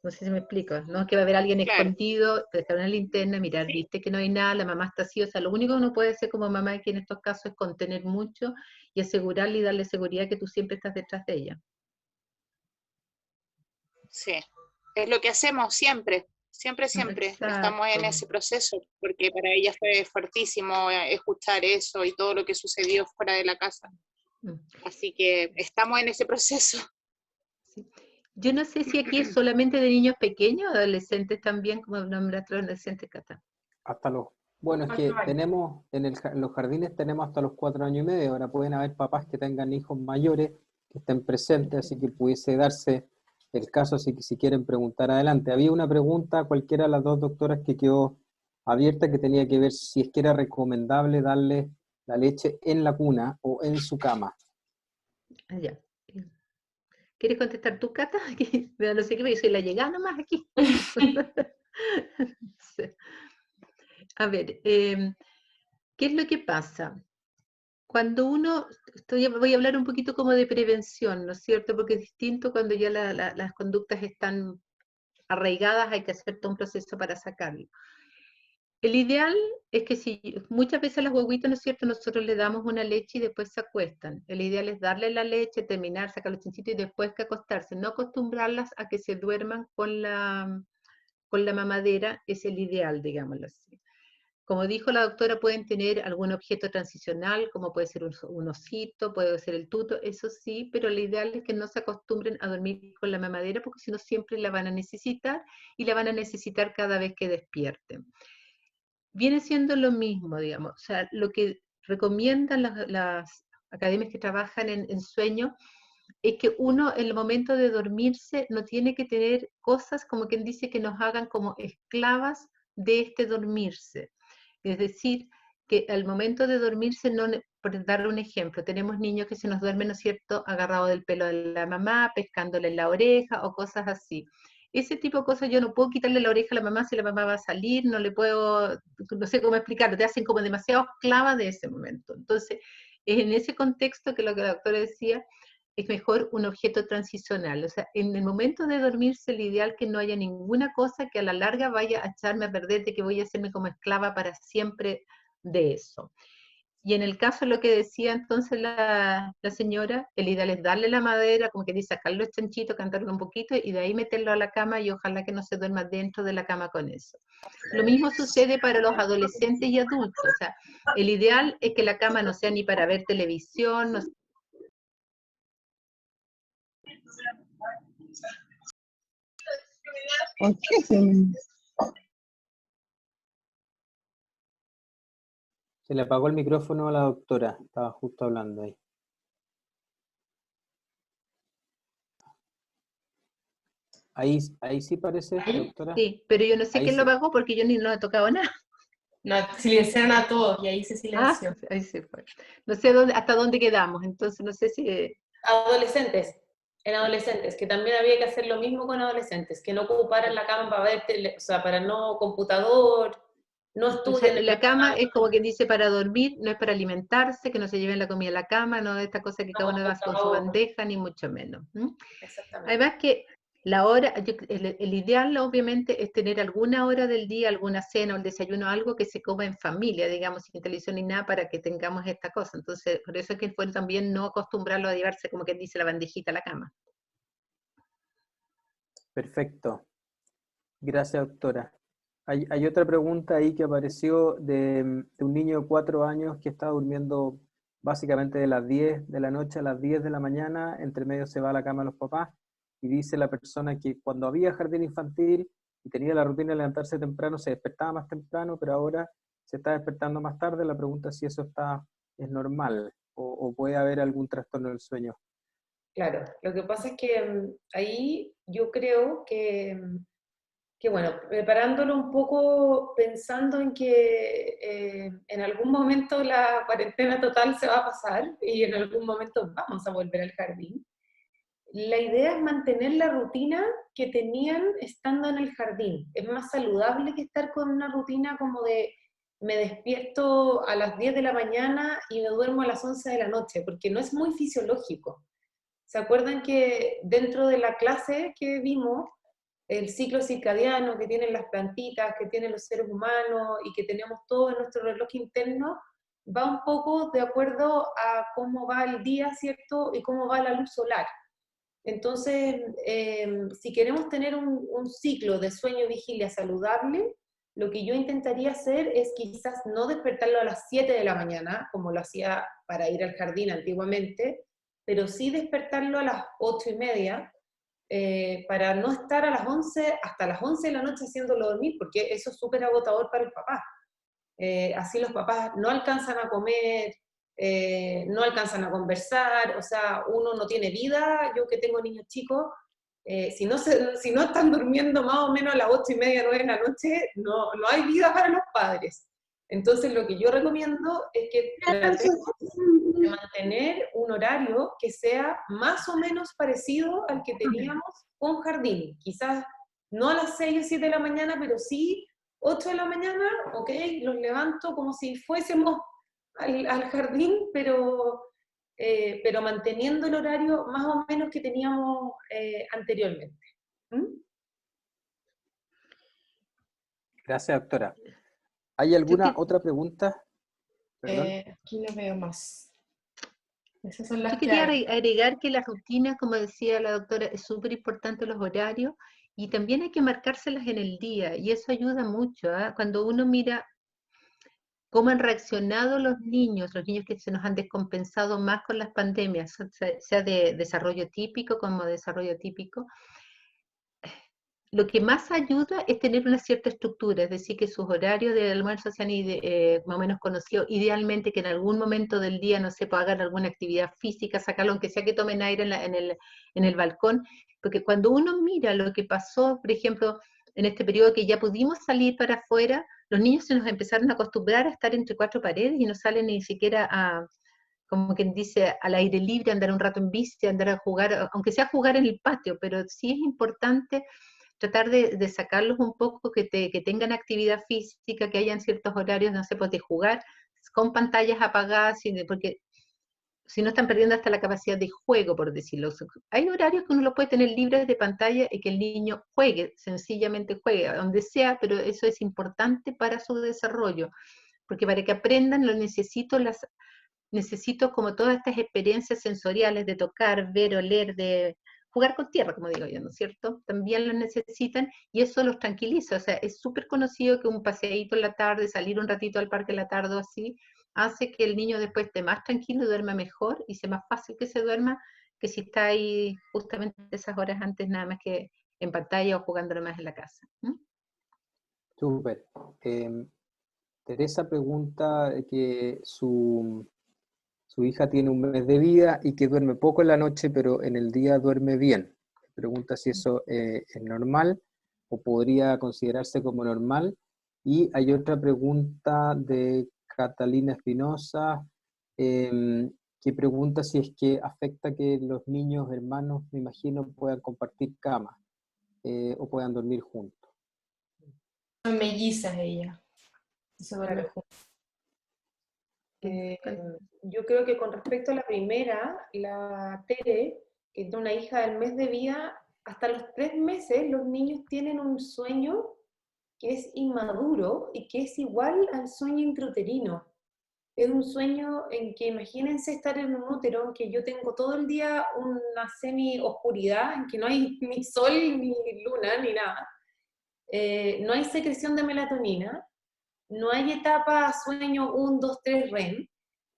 No sé si me explico, ¿no? Que va a haber alguien Claro, escondido, prestar una linterna, mirar, sí, viste que no hay nada, la mamá está así, o sea, lo único que uno puede hacer como mamá aquí en estos casos es contener mucho y asegurarle y darle seguridad que tú siempre estás detrás de ella. sí. Es lo que hacemos siempre, siempre estamos en Exacto. ese proceso, porque para ella fue fuertísimo escuchar eso y todo lo que sucedió fuera de la casa. Mm. Así que estamos en ese proceso. Sí. Yo no sé si aquí es solamente de niños pequeños o adolescentes también, como nombraste los adolescentes, Cata. Hasta los, bueno, es que tenemos, en los jardines tenemos hasta los 4 años y medio. Ahora pueden haber papás que tengan hijos mayores que estén presentes, así que pudiese darse el caso si quieren preguntar adelante. Había una pregunta, cualquiera de las dos doctoras, que quedó abierta, que tenía que ver si es que era recomendable darle la leche en la cuna o en su cama. Allá. ¿Quieres contestar tú, Cata? No sé qué, yo soy la llegada nomás aquí. Sí. A ver, ¿qué es lo que pasa? Cuando uno, voy a hablar un poquito como de prevención, ¿no es cierto? Porque es distinto cuando ya las conductas están arraigadas, hay que hacer todo un proceso para sacarlo. El ideal es que si muchas veces a las huevitas, ¿no es cierto?, nosotros le damos una leche y después se acuestan. El ideal es darle la leche, terminar, sacar los chinchitos y después que acostarse. No acostumbrarlas a que se duerman con la mamadera, es el ideal, digámoslo así. Como dijo la doctora, pueden tener algún objeto transicional, como puede ser un osito, puede ser el tuto, eso sí, pero lo ideal es que no se acostumbren a dormir con la mamadera, porque si no siempre la van a necesitar y la van a necesitar cada vez que despierten. Viene siendo lo mismo, digamos, o sea, lo que recomiendan las academias que trabajan en sueño es que uno en el momento de dormirse no tiene que tener cosas como quien dice que nos hagan como esclavas de este dormirse. Es decir, que al momento de dormirse, por dar un ejemplo, tenemos niños que se nos duermen, ¿no es cierto?, agarrados del pelo de la mamá, pescándole en la oreja o cosas así. Ese tipo de cosas yo no puedo quitarle la oreja a la mamá si la mamá va a salir, no le puedo, no sé cómo explicarlo, te hacen como demasiado esclava de ese momento. Entonces, es en ese contexto que lo que la doctora decía, es mejor un objeto transicional. O sea, en el momento de dormirse, el ideal que no haya ninguna cosa que a la larga vaya a echarme a perder, de que voy a hacerme como esclava para siempre de eso. Y en el caso de lo que decía entonces la señora, el ideal es darle la madera, como que dice, sacarlo los chanchitos, cantarlo un poquito, y de ahí meterlo a la cama, y ojalá que no se duerma dentro de la cama con eso. Lo mismo sucede para los adolescentes y adultos. O sea, el ideal es que la cama no sea ni para ver televisión, no. ¿Por qué Se le apagó el micrófono a la doctora, estaba justo hablando ahí. Ahí sí parece, doctora. Sí, pero yo no sé Ahí quién sí. lo pagó porque yo ni no he tocado nada. No, silenciaron a todos y ahí se silenció. Ahí se fue. No sé hasta dónde quedamos, entonces no sé si... Adolescentes, en adolescentes, que también había que hacer lo mismo con adolescentes, que no ocuparan la cama para ver o sea, para no computador, no O sea, estudien. la cama es como que dice para dormir, no es para alimentarse, que no se lleven la comida a la cama, no esta cosa que cada uno va con su bandeja, ni mucho menos. Exactamente. Además que la hora, el ideal obviamente es tener alguna hora del día, alguna cena o el desayuno, algo que se coma en familia, digamos, sin televisión ni nada, para que tengamos esta cosa. Entonces, por eso es que fue también no acostumbrarlo a llevarse, como que dice, la bandejita a la cama. Perfecto. Gracias, doctora. Hay otra pregunta ahí que apareció de un niño de 4 años que está durmiendo básicamente de las 10 de la noche a las 10 de la mañana, entre medio se va a la cama los papás, y dice la persona que cuando había jardín infantil y tenía la rutina de levantarse temprano, se despertaba más temprano, pero ahora se está despertando más tarde. La pregunta es si eso es normal o puede haber algún trastorno del sueño. Claro, lo que pasa es que ahí yo creo que bueno, preparándolo un poco pensando en que en algún momento la cuarentena total se va a pasar y en algún momento vamos a volver al jardín. La idea es mantener la rutina que tenían estando en el jardín. Es más saludable que estar con una rutina como de me despierto a las 10 de la mañana y me duermo a las 11 de la noche, porque no es muy fisiológico. ¿Se acuerdan que dentro de la clase que vimos, el ciclo circadiano que tienen las plantitas, que tienen los seres humanos y que tenemos todo en nuestro reloj interno, va un poco de acuerdo a cómo va el día, ¿cierto? Y cómo va la luz solar. Entonces, si queremos tener un ciclo de sueño-vigilia saludable, lo que yo intentaría hacer es quizás no despertarlo a las 7 de la mañana, como lo hacía para ir al jardín antiguamente, pero sí despertarlo a las 8:30, para no estar a las 11, hasta las 11 de la noche haciéndolo dormir, porque eso es súper agotador para el papá. Así los papás no alcanzan a comer, no alcanzan a conversar, o sea, uno no tiene vida. Yo que tengo niños chicos, si no están durmiendo más o menos a las 8:30, 9 de la noche, no hay vida para los padres. Entonces lo que yo recomiendo es que tratemos de mantener un horario que sea más o menos parecido al que teníamos con jardín. Quizás no a las 6 o 7 de la mañana, pero sí 8 de la mañana, ok, los levanto como si fuésemos al jardín, pero manteniendo el horario más o menos que teníamos anteriormente. Gracias, doctora. ¿Hay alguna otra pregunta? Perdón. Aquí no veo más. Esas son las Yo quería que hay. agregar que las rutinas, como decía la doctora, es súper importante los horarios, y también hay que marcárselas en el día, y eso ayuda mucho, ¿eh? Cuando uno mira cómo han reaccionado los niños que se nos han descompensado más con las pandemias, sea de desarrollo típico como desarrollo atípico, lo que más ayuda es tener una cierta estructura, es decir, que sus horarios de almuerzo sean más o menos conocidos, idealmente que en algún momento del día, no sé, hagan alguna actividad física, sacarlo, aunque sea que tomen aire en el balcón, porque cuando uno mira lo que pasó, por ejemplo, en este periodo que ya pudimos salir para afuera, los niños se nos empezaron a acostumbrar a estar entre cuatro paredes y no salen ni siquiera a, como quien dice, al aire libre, andar un rato en bici, andar a jugar, aunque sea jugar en el patio, pero sí es importante tratar de sacarlos un poco, que tengan actividad física, que hayan ciertos horarios, no sé, pues de jugar con pantallas apagadas, porque si no están perdiendo hasta la capacidad de juego, por decirlo. Hay horarios que uno lo puede tener libres de pantalla y que el niño juegue, sencillamente juegue, a donde sea, pero eso es importante para su desarrollo, porque para que aprendan lo necesito como todas estas experiencias sensoriales de tocar, ver, oler, de jugar con tierra, como digo yo, ¿no es cierto? También lo necesitan y eso los tranquiliza. O sea, es súper conocido que un paseíto en la tarde, salir un ratito al parque en la tarde o así, hace que el niño después esté más tranquilo y duerma mejor y sea más fácil que se duerma que si está ahí justamente esas horas antes nada más que en pantalla o jugando más en la casa. Súper. Teresa pregunta que su hija tiene 1 mes de vida y que duerme poco en la noche, pero en el día duerme bien. Pregunta si eso es normal o podría considerarse como normal. Y hay otra pregunta de Catalina Espinosa, que pregunta si es que afecta que los niños hermanos, me imagino, puedan compartir cama o puedan dormir juntos. Son mellizas ella. Se duerme Claro. juntas. Yo creo que con respecto a la primera, la Tere, que tiene una hija del mes de vida, hasta los 3 meses los niños tienen un sueño que es inmaduro y que es igual al sueño intrauterino. Es un sueño en que imagínense estar en un útero en que yo tengo todo el día una semi-oscuridad, en que no hay ni sol, ni luna, ni nada. No hay secreción de melatonina, no hay etapa sueño 1, 2, 3 REM,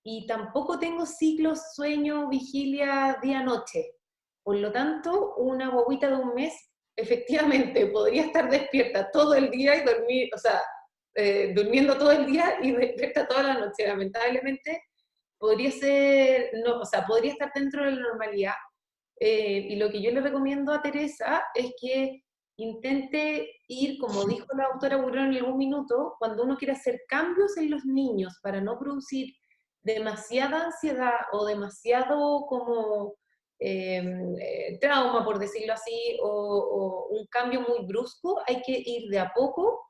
y tampoco tengo ciclos sueño, vigilia, día-noche. Por lo tanto, una guaguita de 1 mes efectivamente podría estar despierta todo el día y dormir, o sea, durmiendo todo el día y despierta toda la noche. Lamentablemente, podría ser, no, o sea, podría estar dentro de la normalidad. Y lo que yo le recomiendo a Teresa es que intente ir, como dijo la doctora Burón en algún minuto, cuando uno quiere hacer cambios en los niños para no producir demasiada ansiedad o demasiado como trauma, por decirlo así, o un cambio muy brusco, hay que ir de a poco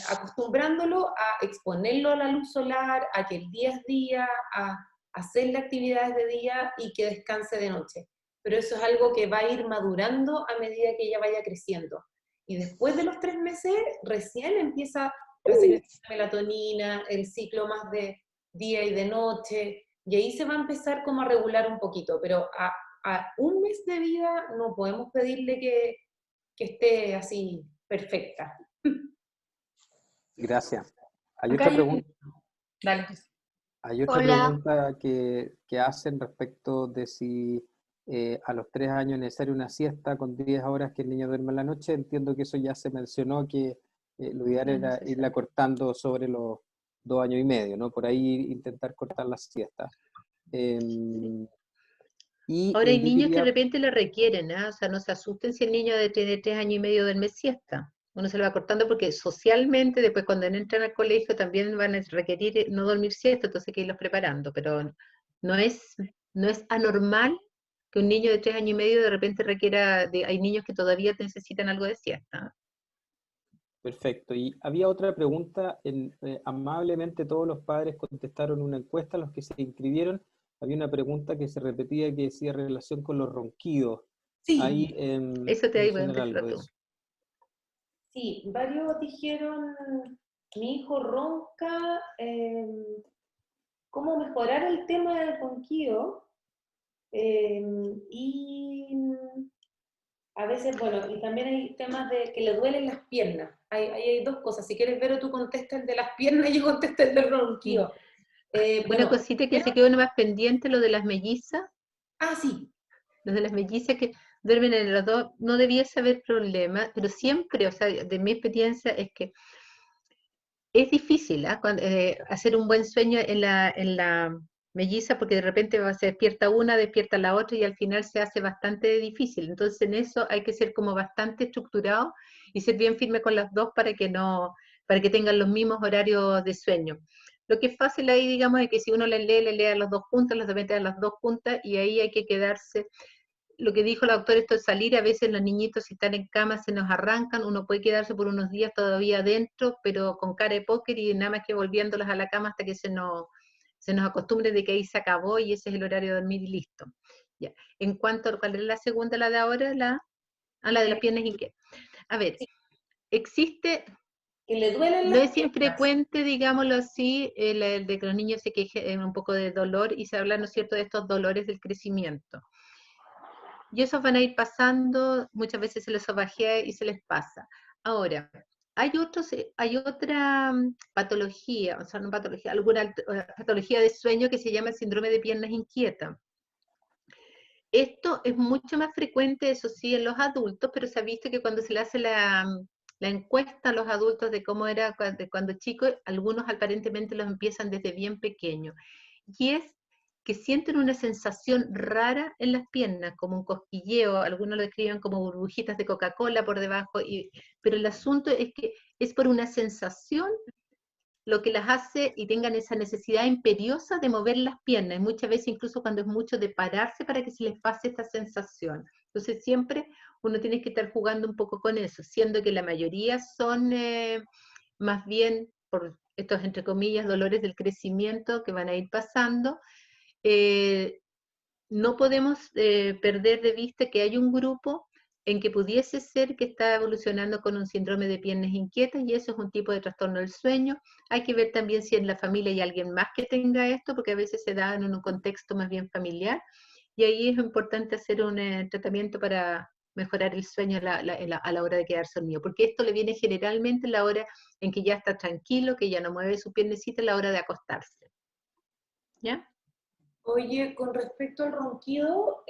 acostumbrándolo a exponerlo a la luz solar, a que el día es día, a hacerle actividades de día y que descanse de noche. Pero eso es algo que va a ir madurando a medida que ella vaya creciendo. Y después de los 3 meses, recién empieza la secreción de melatonina, el ciclo más de día y de noche, y ahí se va a empezar como a regular un poquito, pero a 1 mes de vida no podemos pedirle que esté así perfecta. Gracias. Hay Acá otra pregunta. Dale, pues. Hay otra Hola. pregunta que hacen respecto de si a los 3 años es necesaria una siesta con 10 horas que el niño duerme en la noche. Entiendo que eso ya se mencionó, que lo ideal era irla cortando sobre los 2 años y medio, ¿no? Por ahí intentar cortar la siesta. Ahora hay yo niños que quería- de repente lo requieren, ¿ah? O sea, no se asusten si el niño de 3 años y medio duerme siesta. Uno se lo va cortando porque socialmente, después cuando entran al colegio, también van a requerir no dormir siesta, entonces hay que irlos preparando. Pero no es anormal que un niño de 3 años y medio de repente requiera, hay niños que todavía necesitan algo de siesta. Perfecto. Y había otra pregunta. Amablemente todos los padres contestaron una encuesta, los que se inscribieron. Había una pregunta que se repetía que decía relación con los ronquidos. Sí. Ahí Eso te iba a mencionar algo empezar de tú. eso. Sí, varios dijeron, mi hijo ronca, cómo mejorar el tema del ronquido, y a veces, bueno, y también hay temas de que le duelen las piernas. Hay 2 cosas, si quieres ver, tú contesta el de las piernas y yo contesto el del ronquido. Una Bueno, cosita que primero- se quedó más pendiente, lo de las mellizas. sí, Los de las mellizas que duermen en los dos, no debiese haber problema, pero siempre, o sea, de mi experiencia es que es difícil hacer un buen sueño en la melliza, porque de repente se despierta una, despierta la otra y al final se hace bastante difícil. Entonces en eso hay que ser como bastante estructurado y ser bien firme con las dos para que no para que tengan los mismos horarios de sueño. Lo que es fácil ahí, digamos, es que si uno le lee a las dos puntas, las mete a las dos puntas, y ahí hay que quedarse. Lo que dijo la doctora, esto de salir, a veces los niñitos si están en cama se nos arrancan, uno puede quedarse por unos días todavía adentro, pero con cara de póker y nada más que volviéndolos a la cama hasta que se nos acostumbre de que ahí se acabó y ese es el horario de dormir y listo. Ya. En cuanto a, ¿cuál es la segunda, la de ahora? La de las piernas inquietas. A ver, existe... Que le duelen No las es infrecuente, digámoslo así, el de que los niños se quejen un poco de dolor y se habla, ¿no es cierto?, de estos dolores del crecimiento. Y esos van a ir pasando, muchas veces se les sobajea y se les pasa. Ahora, hay otra patología, o sea, no patología, alguna patología de sueño que se llama el síndrome de piernas inquietas. Esto es mucho más frecuente, eso sí, en los adultos, pero se ha visto que cuando se le hace la encuesta a los adultos de cómo era cuando chicos, algunos aparentemente los empiezan desde bien pequeños. Y es que sienten una sensación rara en las piernas, como un cosquilleo, algunos lo describen como burbujitas de Coca-Cola por debajo, pero el asunto es que es por una sensación lo que las hace y tengan esa necesidad imperiosa de mover las piernas, y muchas veces incluso cuando es mucho de pararse para que se les pase esta sensación. Entonces siempre uno tiene que estar jugando un poco con eso, siendo que la mayoría son más bien por estos, entre comillas, dolores del crecimiento que van a ir pasando. No podemos perder de vista que hay un grupo en que pudiese ser que está evolucionando con un síndrome de piernas inquietas, y eso es un tipo de trastorno del sueño. Hay que ver también si en la familia hay alguien más que tenga esto, porque a veces se da en un contexto más bien familiar, y ahí es importante hacer un tratamiento para mejorar el sueño a la hora de quedarse dormido, porque esto le viene generalmente a la hora en que ya está tranquilo, que ya no mueve su piernecita, a la hora de acostarse. ¿Ya? Oye, con respecto al ronquido,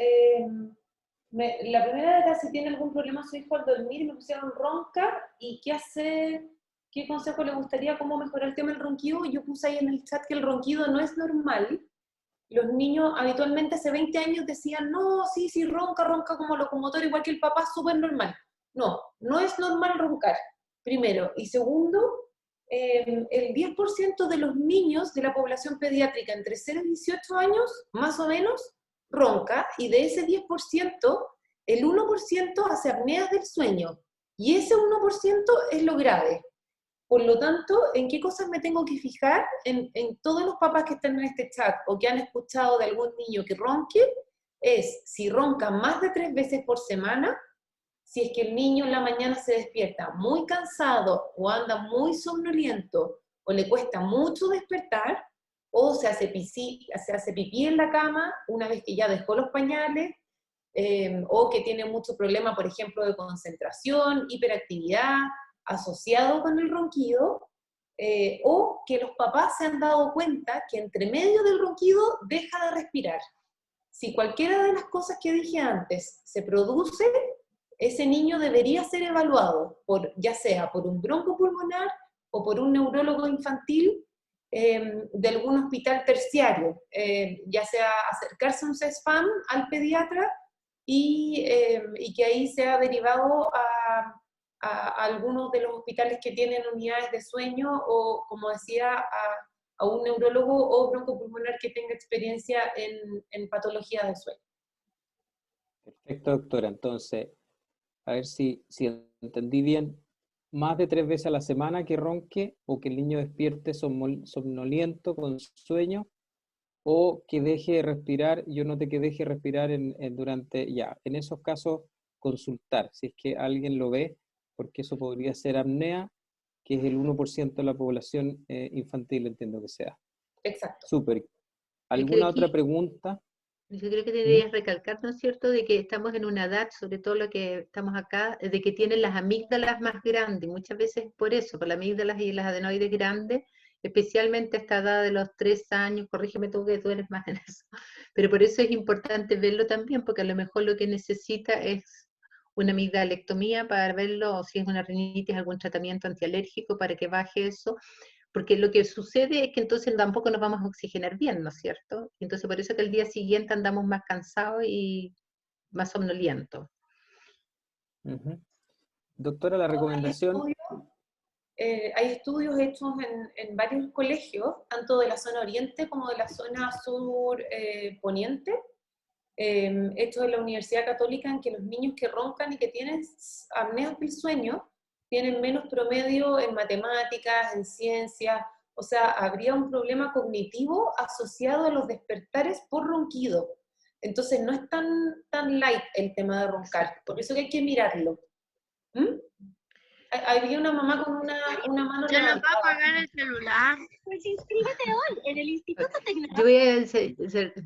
la primera vez que si tiene algún problema su hijo al dormir, me pusieron ronca, y qué consejo le gustaría, cómo mejorar el tema del ronquido. Yo puse ahí en el chat que el ronquido no es normal. Los niños habitualmente hace 20 años decían, no, sí, ronca como locomotor, igual que el papá, súper normal. No, no es normal roncar, primero. Y segundo, el 10% de los niños de la población pediátrica entre 0 y 18 años, más o menos, ronca, y de ese 10%, el 1% hace apneas del sueño, y ese 1% es lo grave. Por lo tanto, ¿en qué cosas me tengo que fijar? En todos los papás que están en este chat o que han escuchado de algún niño que ronque, es si ronca más de 3 veces por semana, si es que el niño en la mañana se despierta muy cansado o anda muy somnoliento o le cuesta mucho despertar, o se hace pipí en la cama una vez que ya dejó los pañales, o que tiene mucho problema, por ejemplo, de concentración, hiperactividad, asociado con el ronquido, o que los papás se han dado cuenta que entre medio del ronquido deja de respirar. Si cualquiera de las cosas que dije antes se produce, ese niño debería ser evaluado, ya sea por un broncopulmonar o por un neurólogo infantil de algún hospital terciario, ya sea acercarse a un CESFAM, al pediatra, y que ahí sea derivado a algunos de los hospitales que tienen unidades de sueño, o, como decía, a un neurólogo o broncopulmonar que tenga experiencia en patologías de sueño. Perfecto, doctora. Entonces, a ver si entendí bien. Más de 3 veces a la semana que ronque, o que el niño despierte somnoliento, con sueño, o que deje de respirar. Yo noté que deje de respirar durante, ya, en esos casos, consultar, si es que alguien lo ve, porque eso podría ser apnea, que es el 1% de la población infantil, entiendo que sea. Exacto. Súper. ¿Alguna otra pregunta? Yo creo que deberías recalcar, ¿no es cierto?, de que estamos en una edad, sobre todo lo que estamos acá, de que tienen las amígdalas más grandes, muchas veces por eso, por las amígdalas y las adenoides grandes, especialmente a esta edad de los 3 años, corrígeme tú que tú eres más en eso, pero por eso es importante verlo también, porque a lo mejor lo que necesita es una amigdalectomía para verlo, o si es una rinitis, algún tratamiento antialérgico para que baje eso, porque lo que sucede es que entonces tampoco nos vamos a oxigenar bien, ¿no es cierto? Entonces por eso que el día siguiente andamos más cansados y más somnolientos. Doctora, la recomendación... hay estudios hechos en varios colegios, tanto de la zona oriente como de la zona sur poniente, hechos en la Universidad Católica, en que los niños que roncan y que tienen apneas del sueño tienen menos promedio en matemáticas, en ciencias, o sea, habría un problema cognitivo asociado a los despertares por ronquido. Entonces no es tan light el tema de roncar, por eso que hay que mirarlo. Había una mamá con una mano Se nos va a levantada. apagar el celular. Pues inscríbete hoy en el Instituto Yo Tecnológico. voy a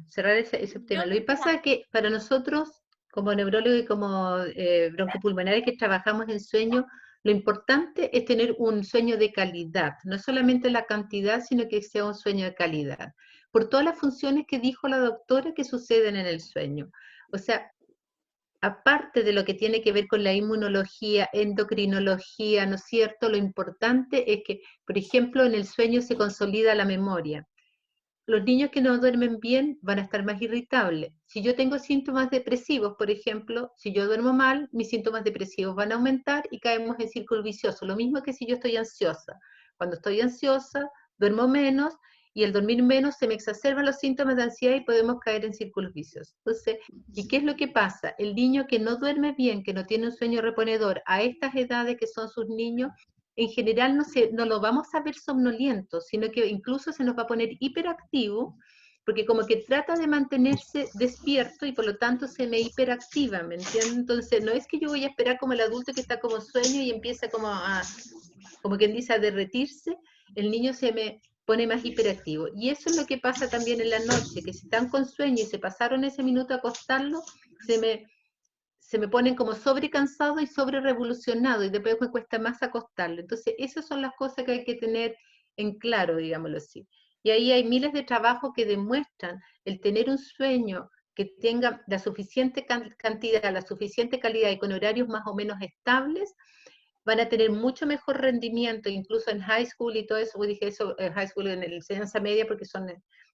cerrar ese tema. Lo que pasa es que para nosotros, como neurólogos y como broncopulmonares que trabajamos en sueño, lo importante es tener un sueño de calidad, no solamente la cantidad, sino que sea un sueño de calidad, por todas las funciones que dijo la doctora que suceden en el sueño. O sea, aparte de lo que tiene que ver con la inmunología, endocrinología, ¿no es cierto? Lo importante es que, por ejemplo, en el sueño se consolida la memoria. Los niños que no duermen bien van a estar más irritables. Si yo tengo síntomas depresivos, por ejemplo, si yo duermo mal, mis síntomas depresivos van a aumentar y caemos en círculo vicioso. Lo mismo que si yo estoy ansiosa. Cuando estoy ansiosa, duermo menos y al dormir menos se me exacerban los síntomas de ansiedad y podemos caer en círculos viciosos. Entonces, ¿y qué es lo que pasa? El niño que no duerme bien, que no tiene un sueño reponedor a estas edades que son sus niños, en general no lo vamos a ver somnoliento, sino que incluso se nos va a poner hiperactivo, porque como que trata de mantenerse despierto y por lo tanto se me hiperactiva, ¿me entiendes? Entonces no es que yo voy a esperar como el adulto que está como sueño y empieza como quien dice, a derretirse, el niño se me pone más hiperactivo. Y eso es lo que pasa también en la noche, que si están con sueño y se pasaron ese minuto a acostarlo, se me ponen como sobrecansado y sobre revolucionado y después me cuesta más acostarlo. Entonces, esas son las cosas que hay que tener en claro, digámoslo así. Y ahí hay miles de trabajos que demuestran el tener un sueño que tenga la suficiente cantidad, la suficiente calidad y con horarios más o menos estables, van a tener mucho mejor rendimiento, incluso en high school y todo eso. Dije eso, high school en la enseñanza media, porque son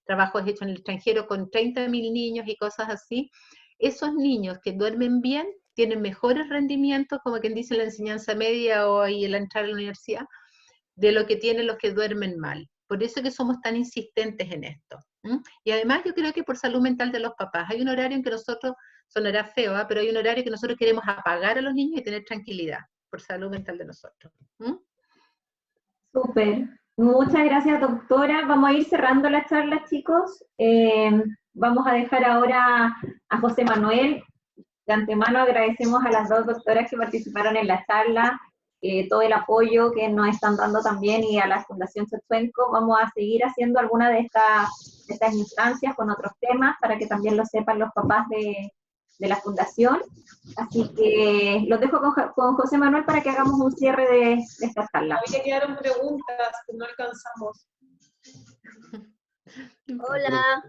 trabajos hechos en el extranjero con 30.000 niños y cosas así. Esos niños que duermen bien tienen mejores rendimientos, como quien dice, en la enseñanza media o ahí el entrar a la universidad, de lo que tienen los que duermen mal. Por eso que somos tan insistentes en esto. Y además yo creo que por salud mental de los papás. Hay un horario en que nosotros, sonará feo, pero hay un horario que nosotros queremos apagar a los niños y tener tranquilidad, por salud mental de nosotros. Súper. Muchas gracias, doctora. Vamos a ir cerrando la charla, chicos. Vamos a dejar ahora a José Manuel. De antemano agradecemos a las dos doctoras que participaron en la charla, todo el apoyo que nos están dando también y a la Fundación Sotsuenco. Vamos a seguir haciendo alguna de estas instancias con otros temas para que también lo sepan los papás de la Fundación. Así que los dejo con José Manuel para que hagamos un cierre de esta charla. Había quedaron preguntas que no alcanzamos. Hola,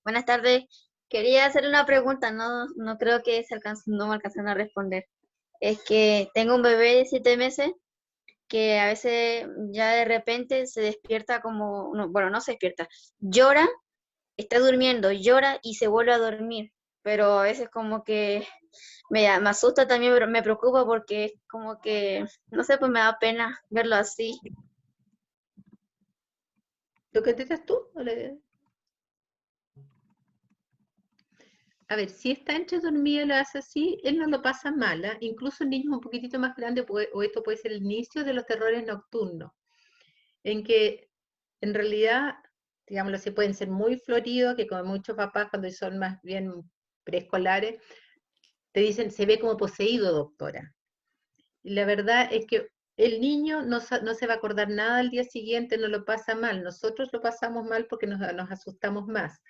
buenas tardes. Quería hacerle una pregunta, no creo que no me alcancen a responder. Es que tengo un bebé de 7 meses que a veces ya de repente se despierta como, no se despierta, llora, está durmiendo, llora y se vuelve a dormir, pero a veces como que me asusta también, pero me preocupa porque es como que, no sé, pues me da pena verlo así. ¿Lo que dices tú? A ver, si está entre dormida y lo hace así, él no lo pasa mal, ¿eh? Incluso en niños un poquitito más grandes, o esto puede ser el inicio de los terrores nocturnos, en que en realidad, digámoslo así, pueden ser muy floridos, que como muchos papás cuando son más bien preescolares, te dicen, se ve como poseído, doctora. Y la verdad es que el niño no se va a acordar nada al día siguiente, no lo pasa mal. Nosotros lo pasamos mal porque nos asustamos más.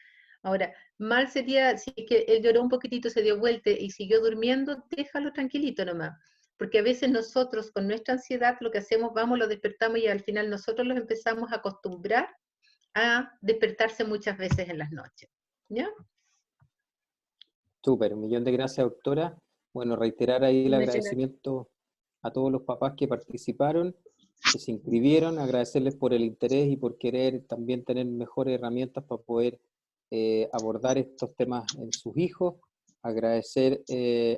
Ahora, mal sería si que él lloró un poquitito, se dio vuelta y siguió durmiendo, déjalo tranquilito nomás. Porque a veces nosotros con nuestra ansiedad lo que hacemos, vamos, lo despertamos y al final nosotros los empezamos a acostumbrar a despertarse muchas veces en las noches. ¿Ya? Súper, un millón de gracias, doctora. Bueno, reiterar ahí el Muchas agradecimiento a todos los papás que participaron, que se inscribieron, agradecerles por el interés y por querer también tener mejores herramientas para poder abordar estos temas en sus hijos. Agradecer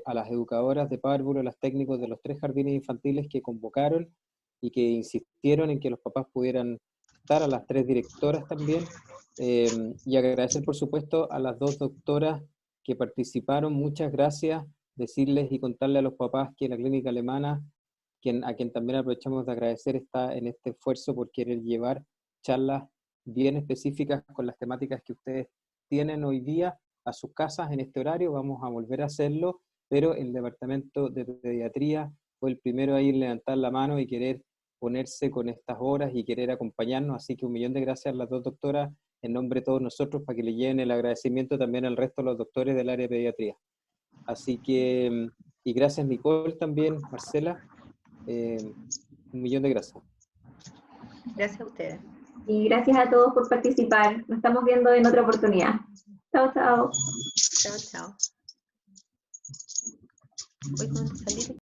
a las educadoras de párvulo, a los técnicos de los 3 jardines infantiles que convocaron y que insistieron en que los papás pudieran estar, a las 3 directoras también, y agradecer por supuesto a las 2 doctoras que participaron. Muchas gracias, decirles y contarle a los papás que la Clínica Alemana, a quien también aprovechamos de agradecer, está en este esfuerzo por querer llevar charlas bien específicas con las temáticas que ustedes tienen hoy día a sus casas en este horario. Vamos a volver a hacerlo, pero el Departamento de Pediatría fue el primero a ir a levantar la mano y querer ponerse con estas horas y querer acompañarnos, así que 1.000.000 de gracias a las 2 doctoras en nombre de todos nosotros, para que le lleven el agradecimiento también al resto de los doctores del área de pediatría. Así que, y gracias Nicole también, Marcela, 1.000.000 de gracias. Gracias a ustedes. Y gracias a todos por participar. Nos estamos viendo en otra oportunidad. Chao, chao. Chao, chao. Voy a salir.